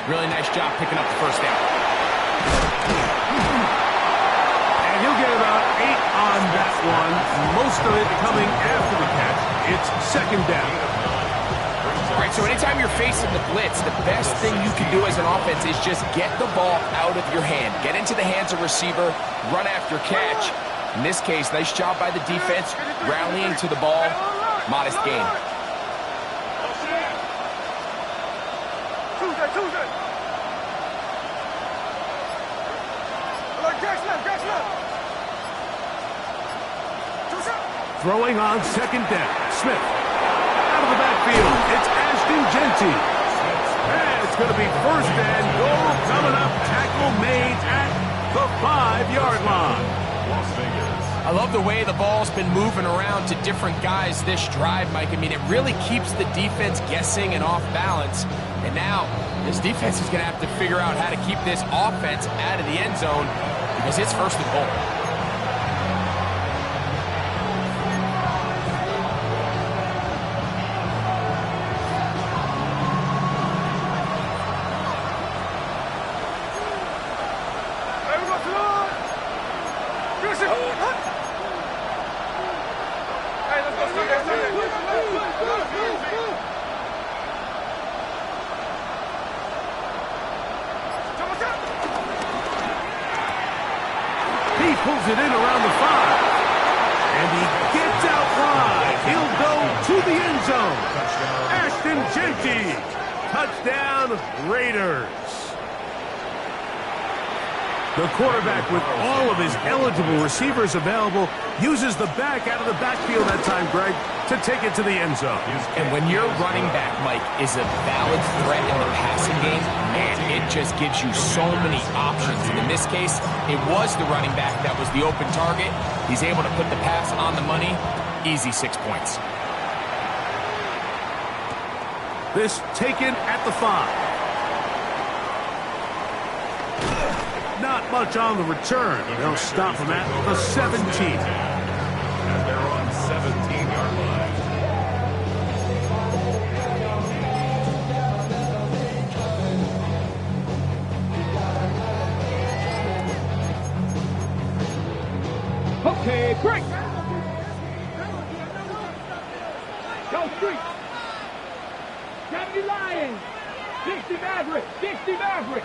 really nice job picking up the first down. And he'll get about 8 on that one, most of it coming after the catch. It's 2nd down. All right, so anytime you're facing the blitz, the best thing you can do as an offense is just get the ball out of your hand. Get into the hands of receiver, run after catch. In this case, nice job by the defense, rallying to the ball, modest gain. Throwing on 2nd down. Smith out of the backfield. It's Ashton Genty. And it's going to be 1st and goal coming up. Tackle made at the 5-yard line. I love the way the ball's been moving around to different guys this drive, Mike. I mean, it really keeps the defense guessing and off balance. And now this defense is going to have to figure out how to keep this offense out of the end zone because it's 1st and goal. He pulls it in around the 5. And he gets out wide. He'll go to the end zone. Ashton Genty. Touchdown, Raiders. The quarterback, with all of his eligible receivers available, uses the back out of the backfield that time, Greg, to take it to the end zone. And when your running back, Mike, is a valid threat in the passing game, man, it just gives you so many options. And in this case, it was the running back that was the open target. He's able to put the pass on the money. Easy 6 points. This taken at the 5. Not much on the return. They'll stop him at the 17. And they're on 17-yard line. Okay, break. Go street. 70 Lions. 60 Maverick. 60 Maverick.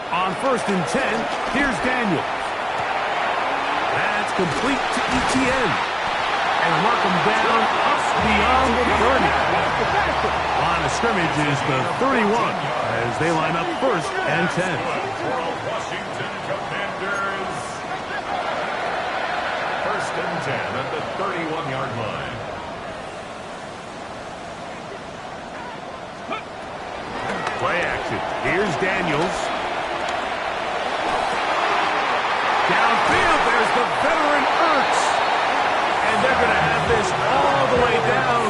On 1st and 10, here's Daniel. That's complete to ETN. And mark him down up beyond the 30. Line of scrimmage is the 31 as they line up 1st and 10. Washington Commanders. 1st and 10 at the 31-yard line. Play action. Here's Daniels. Downfield, there's the veteran Ertz. And they're going to have this all the way down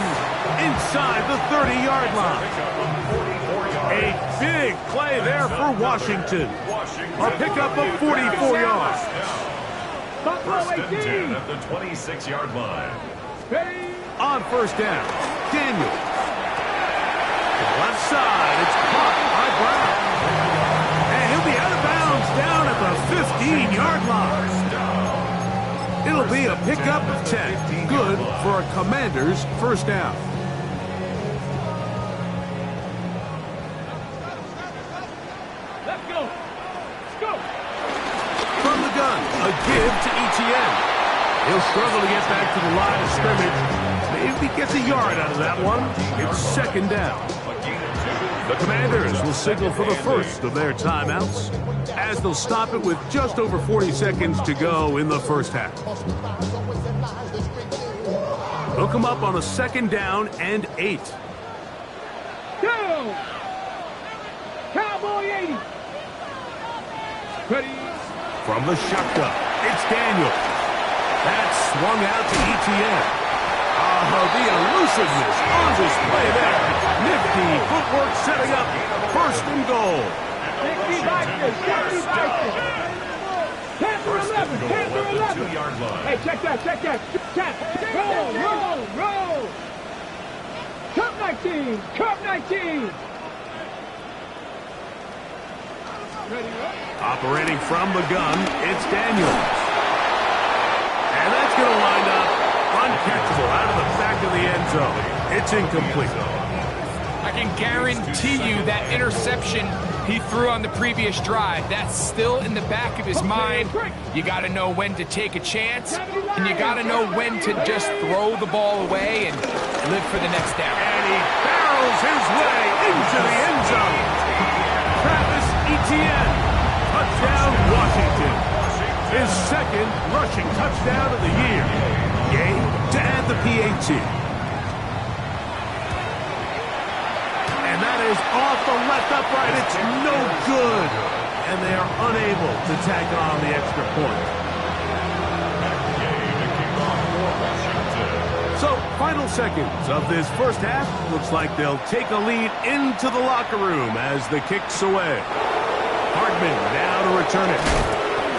inside the 30-yard line. A big play there for Washington. A pickup of 44 yards. 1st and 10 at the 26-yard line. On 1st down, Daniels. To the left side, it's caught by Brown. And he'll be out of bounds down at the 15-yard line. It'll be a pickup of 10. Good for a Commander's 1st down. Let's go. Let's go. From the gun, a give to ETN. He'll struggle to get back to the line of scrimmage. Maybe he gets a yard out of that one. It's 2nd down. The Commanders will signal for the first of their timeouts as they'll stop it with just over 40 seconds to go in the first half. They'll come up on a 2nd down and 8. Down. Cowboy 80. Ready. From the shotgun, it's Daniel. That's swung out to ETN. Oh, the elusiveness on display there. Nifty footwork setting up first and goal. 60 Vikings, 60 Vikings. 10 through 11, 10 through 11. 2-yard line. Hey, check that. Check. Roll. Cup 19. Ready, Operating from the gun, it's Daniels. And that's going to wind up uncatchable out of the back of the end zone. It's incomplete. I can guarantee you that interception he threw on the previous drive, that's still in the back of his mind. You got to know when to take a chance, and you got to know when to just throw the ball away and live for the next down. And he barrels his way into the end zone. Travis Etienne, touchdown Washington. His second rushing touchdown of the year. Yay to add the PAT. And that is off the left upright. It's no good. And they are unable to tack on the extra point. So, final seconds of this first half. Looks like they'll take a lead into the locker room as the kick's away. Hardman now to return it.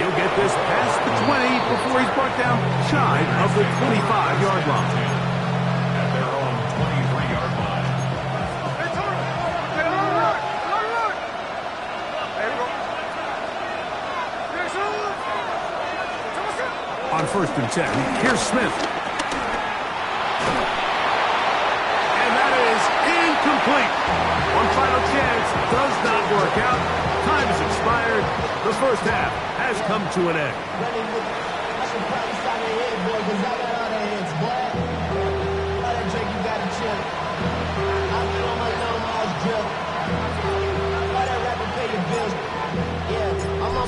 He'll get this past the 20 before he's brought down shy of the 25-yard line. At their own 23-yard line. On 1st and 10, here's Smith. And that is incomplete. One final chance does not work out. Time has expired. The first half has come to an end.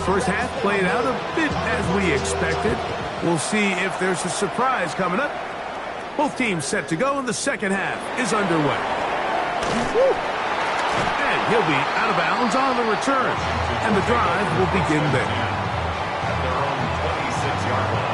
First half played out a bit as we expected. We'll see if there's a surprise coming up. Both teams set to go, and the second half is underway. And he'll be out of bounds on the return. And the drive will begin there. At their own 26-yard line.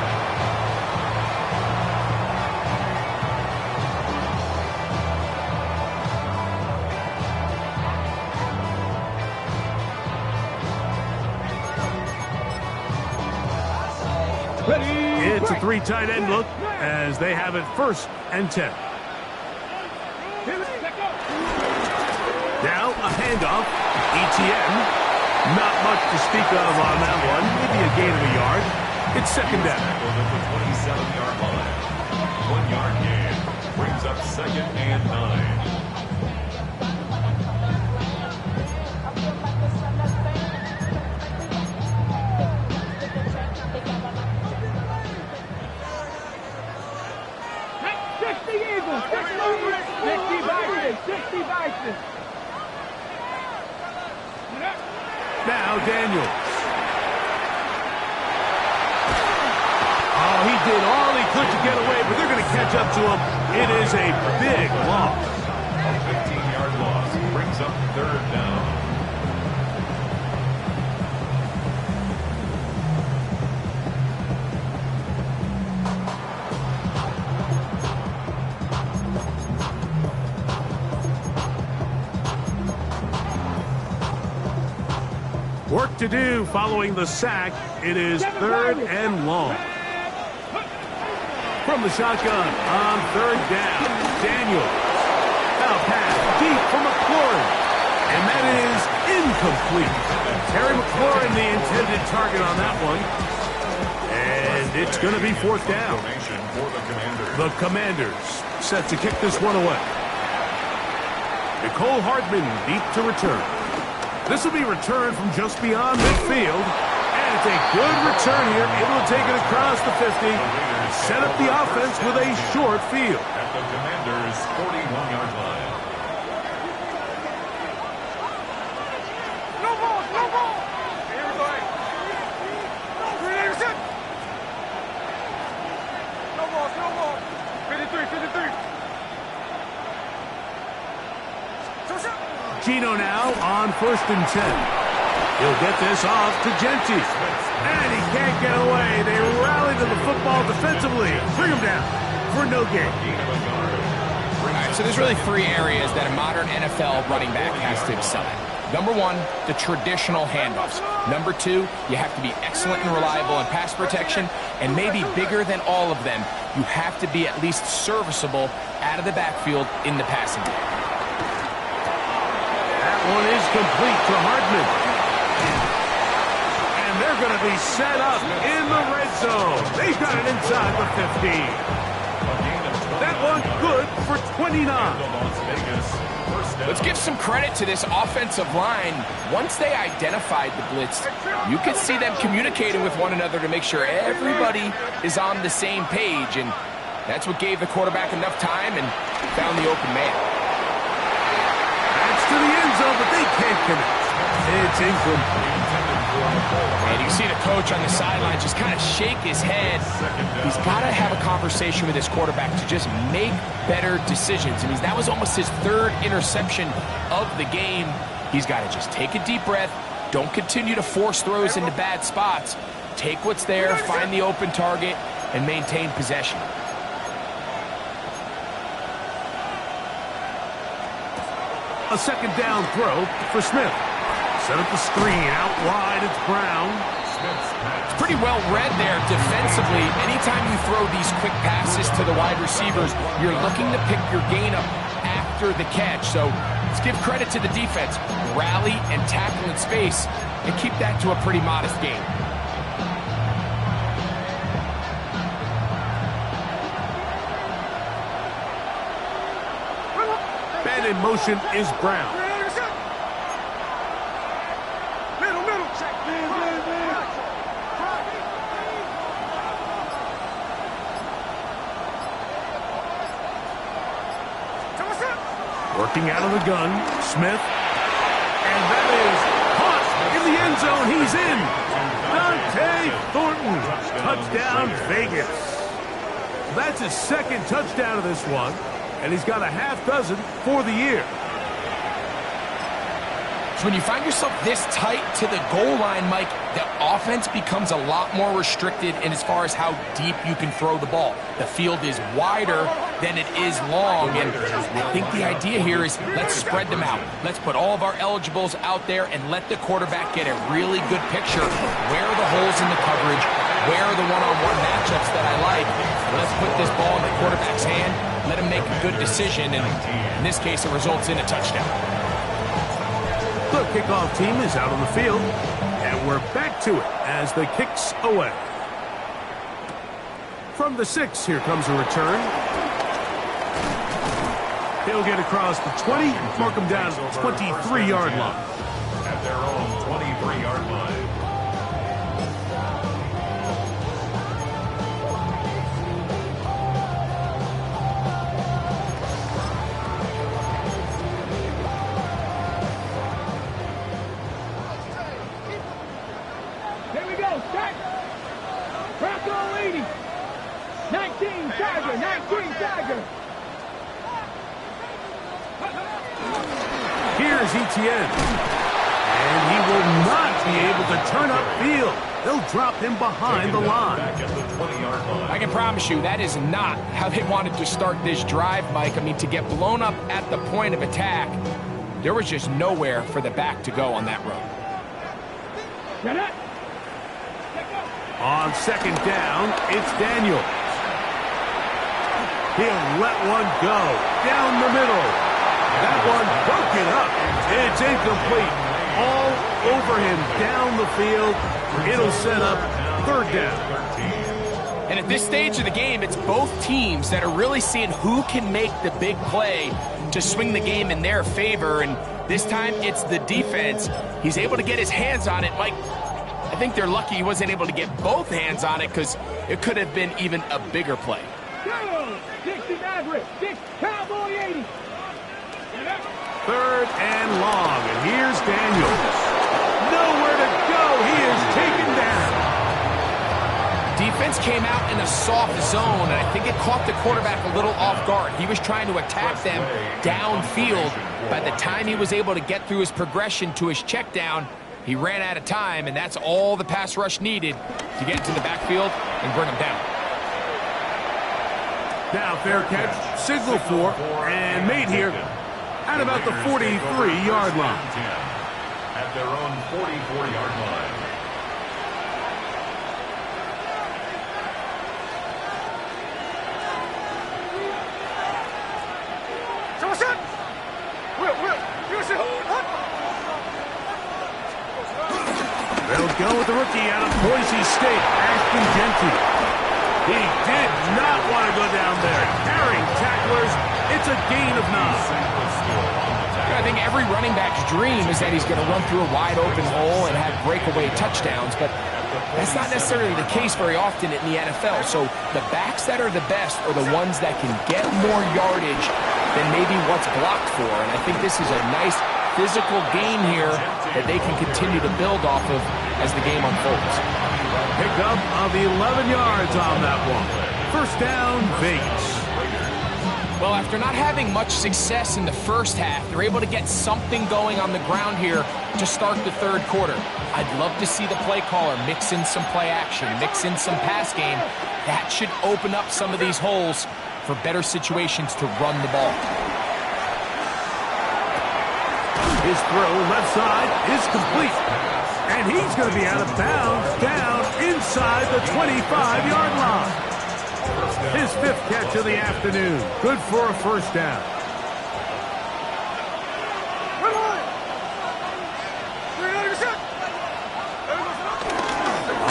It's a 3 tight end look as they have it 1st and 10. Now a handoff. ETN. Not much to speak of on that one. Maybe a gain of a yard. It's 2nd down. Tackled at the 27-yard line. 1-yard gain. Brings up 2nd and 9. Now Daniels. Oh, he did all he could to get away, but they're going to catch up to him. It is a big loss. A 15-yard loss brings up 3rd down. Work to do following the sack. It is 3rd and long. From the shotgun on 3rd down, Daniels. Now pass deep for McLaurin. And that is incomplete. Terry McLaurin, the intended target on that one. And it's going to be 4th down. The Commanders set to kick this one away. Nicole Hardman deep to return. This will be returned from just beyond midfield. And it's a good return here. Able to take it across the 50. Set up the offense with a short field. At the Commanders' 41-yard line. No ball. Here we go. No ball. 53. Gino now on 1st and 10. He'll get this off to Genty. And he can't get away. They rally to the football defensively. Bring him down for no gain. All right, so there's really three areas that a modern NFL running back has to excel at. Number one, the traditional handoffs. Number two, you have to be excellent and reliable in pass protection. And maybe bigger than all of them, you have to be at least serviceable out of the backfield in the passing game. That one is complete to Hardman. And they're going to be set up in the red zone. They've got it inside the 15. That one good for 29. Let's give some credit to this offensive line. Once they identified the blitz, you could see them communicating with one another to make sure everybody is on the same page, and that's what gave the quarterback enough time and found the open man. That's to the end zone, but they can't connect. It's incomplete. And you can see the coach on the sideline just kind of shake his head. He's got to have a conversation with his quarterback to just make better decisions. I mean, that was almost his third interception of the game. He's got to just take a deep breath. Don't continue to force throws into bad spots. Take what's there, find the open target, and maintain possession. A second down throw for Smith. Set up the screen. Out wide, it's Brown. It's pretty well read there defensively. Anytime you throw these quick passes to the wide receivers, you're looking to pick your gain up after the catch. So let's give credit to the defense. Rally and tackle in space and keep that to a pretty modest gain. Man in motion is Brown. Working out of the gun, Smith. And that is caught in the end zone. He's in. Dante Thornton. Touchdown, Vegas. That's his second touchdown of this one. And he's got a half dozen for the year. So when you find yourself this tight to the goal line, Mike, the offense becomes a lot more restricted in as far as how deep you can throw the ball. The field is wider than it is long, and I think the idea here is let's spread them out. Let's put all of our eligibles out there and let the quarterback get a really good picture. Where are the holes in the coverage? Where are the one-on-one matchups that I like? Let's put this ball in the quarterback's hand, let him make a good decision, and in this case, it results in a touchdown. The kickoff team is out on the field, and we're back to it as the kick's away. From the 6, here comes a return. He'll get across the 20, mark him down at the 23-yard line. At their own 23-yard line. Here we go, set. Bronco 80. 19 Tiger, 19 Tiger. Here's Etienne. And he will not be able to turn upfield. They'll drop him behind the line. I can promise you that is not how they wanted to start this drive, Mike. I mean, to get blown up at the point of attack, there was just nowhere for the back to go on that run. On second down, it's Daniel. He'll let one go down the middle. That one broken up. It's incomplete. All over him down the field. It'll set up third down. And at this stage of the game, it's both teams that are really seeing who can make the big play to swing the game in their favor. And this time, it's the defense. He's able to get his hands on it. Mike, I think they're lucky he wasn't able to get both hands on it because it could have been even a bigger play. 60 Maverick, 6 Cowboy 80. Third and long, and here's Daniels. Nowhere to go. He is taken down. Defense came out in a soft zone, and I think it caught the quarterback a little off guard. He was trying to attack them downfield. By the time he was able to get through his progression to his check down, He ran out of time, and that's all the pass rush needed to get to the backfield and bring him down. Now fair catch, signal for, and made here at about the 43-yard line. At their own 44-yard line. They'll go with the rookie out of Boise State, Ashton Genty. He did not want to go down there. Carrying tacklers, it's a gain of 9. I think every running back's dream is that he's going to run through a wide open hole and have breakaway touchdowns, but that's not necessarily the case very often in the NFL. So the backs that are the best are the ones that can get more yardage than maybe what's blocked for. And I think this is a nice physical game here that they can continue to build off of as the game unfolds. Pickup of 11 yards on that one. First down, Vegas. Well, after not having much success in the first half, they're able to get something going on the ground here to start the third quarter. I'd love to see the play caller mix in some play action, mix in some pass game. That should open up some of these holes for better situations to run the ball. His throw left side is complete. And he's going to be out of bounds down inside the 25-yard line. His 5th catch of the afternoon. Good for a first down.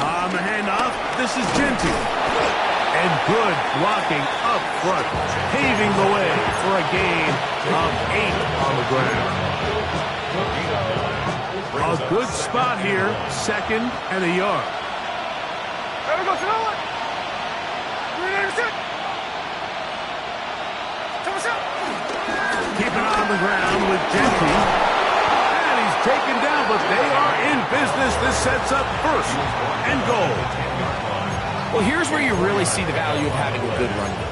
On the handoff, this is Genty. And good blocking up front, paving the way for a gain of 8 on the ground. A good spot here, 2nd and a yard. Keep it on the ground with Genty. And he's taken down, but they are in business. This sets up 1st and goal. Well, here's where you really see the value of having a good run game.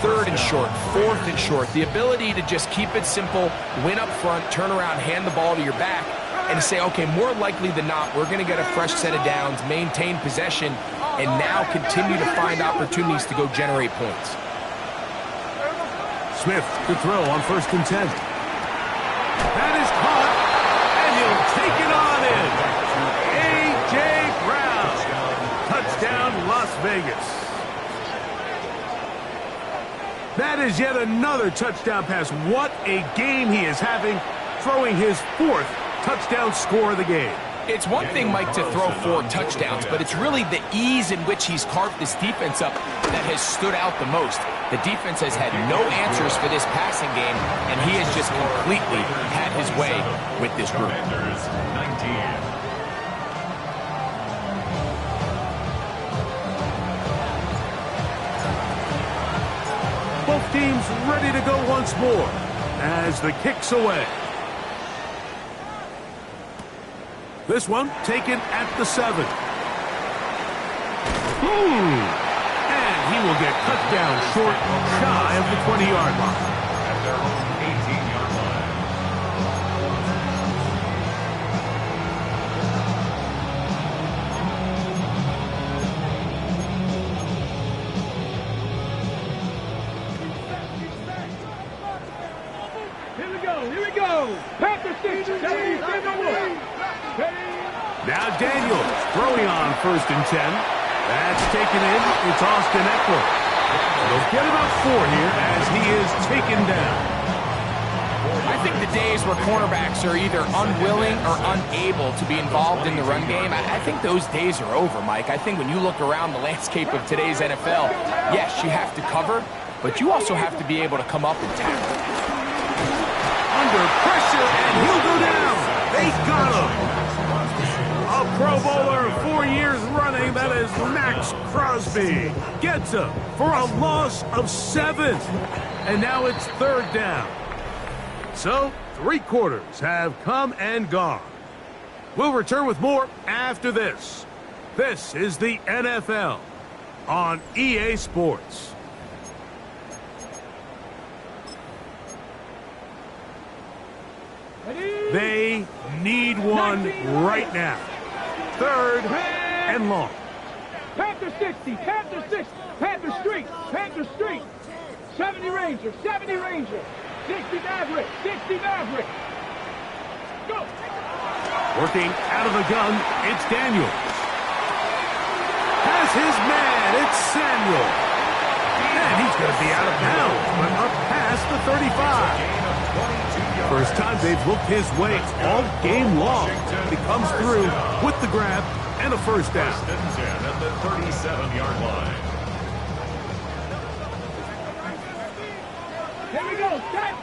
3rd and short, 4th and short. The ability to just keep it simple, win up front, turn around, hand the ball to your back, and to say, okay, more likely than not, we're going to get a fresh set of downs, maintain possession, and now continue to find opportunities to go generate points. Smith to throw on 1st and 10. That is caught, and he'll take it on in. A.J. Brown. Touchdown, Las Vegas. That is yet another touchdown pass. What a game he is having, throwing his 4th touchdown score of the game. It's one thing, Mike, to throw 4 touchdowns, but it's really the ease in which he's carved this defense up that has stood out the most. The defense has had no answers for this passing game, and he has just completely had his way with this group. Both teams ready to go once more as the kick's away. This one taken at the 7. And he will get cut down short, shy of the 20-yard line. At their own 18-yard line. Here we go. Packers 6, Now Daniels throwing on 1st and 10. That's taken in. It's Austin Eckler. They'll get about 4 here as he is taken down. I think the days where cornerbacks are either unwilling or unable to be involved in the run game, I think those days are over, Mike. I think when you look around the landscape of today's NFL, yes, you have to cover, but you also have to be able to come up and tackle. Under pressure, and he'll go down. They got him. A Pro Bowler 4 years running, that is Max Crosby. Gets him for a loss of 7. And now it's 3rd down. So, 3 quarters have come and gone. We'll return with more after this. This is the NFL on EA Sports. Ready? They need one right now. 3rd and long. Panther 60, Panther 60, Panther Street, Panther Street. 70 Ranger, 70 Ranger. 60 Maverick, 60 Maverick. Go! Working out of the gun, it's Daniels. Has his man, it's Samuel. And he's going to be out of bounds, but up past the 35. First time they've looked his way all game long. He comes through with the grab and a first down. First and 10 at the 37-yard line. Here we go, set.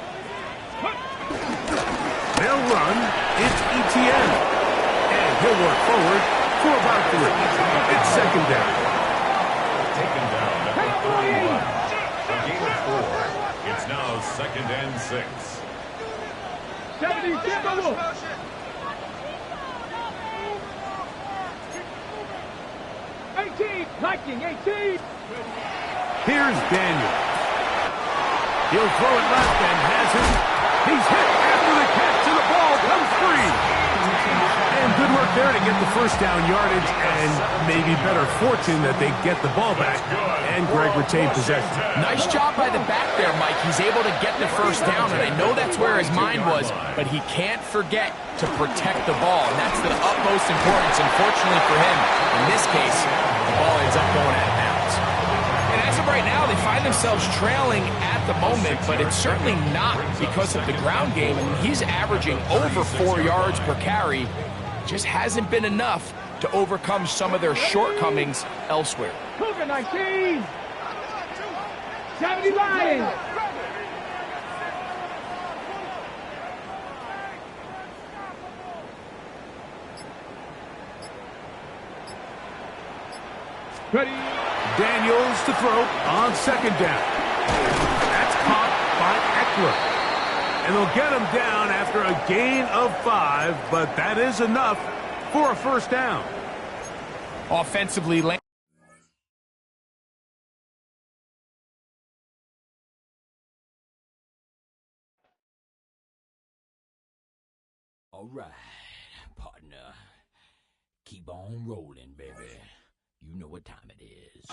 They'll run, it's ETN. And he'll work forward for about 3. It's 2nd down. Taken down at the 31. A gain of 4. It's now 2nd and 6. 70 Timberwolves. 18, Viking, 18. Here's Daniel. He'll throw it left and has him. He's hit after the catch and the ball comes free. And good work there to get the first down yardage and maybe better fortune that they get the ball back and Greg retained possession. Nice job by the back there, Mike. He's able to get the first down, and I know that's where his mind was, but he can't forget to protect the ball, and that's the utmost importance. Unfortunately for him, in this case, the ball ends up going out of bounds. And as of right now, they find themselves trailing at the moment, but it's certainly not because of the ground game. I mean, he's averaging over 4 yards per carry. Just hasn't been enough to overcome some of their shortcomings elsewhere. Cougar 19. 70 Lions. Ready. Daniels to throw on 2nd down. That's caught by Eckler. And they'll get him down after a gain of 5, but that is enough for a first down. Offensively, all right, partner. Keep on rolling, baby. You know what time it is.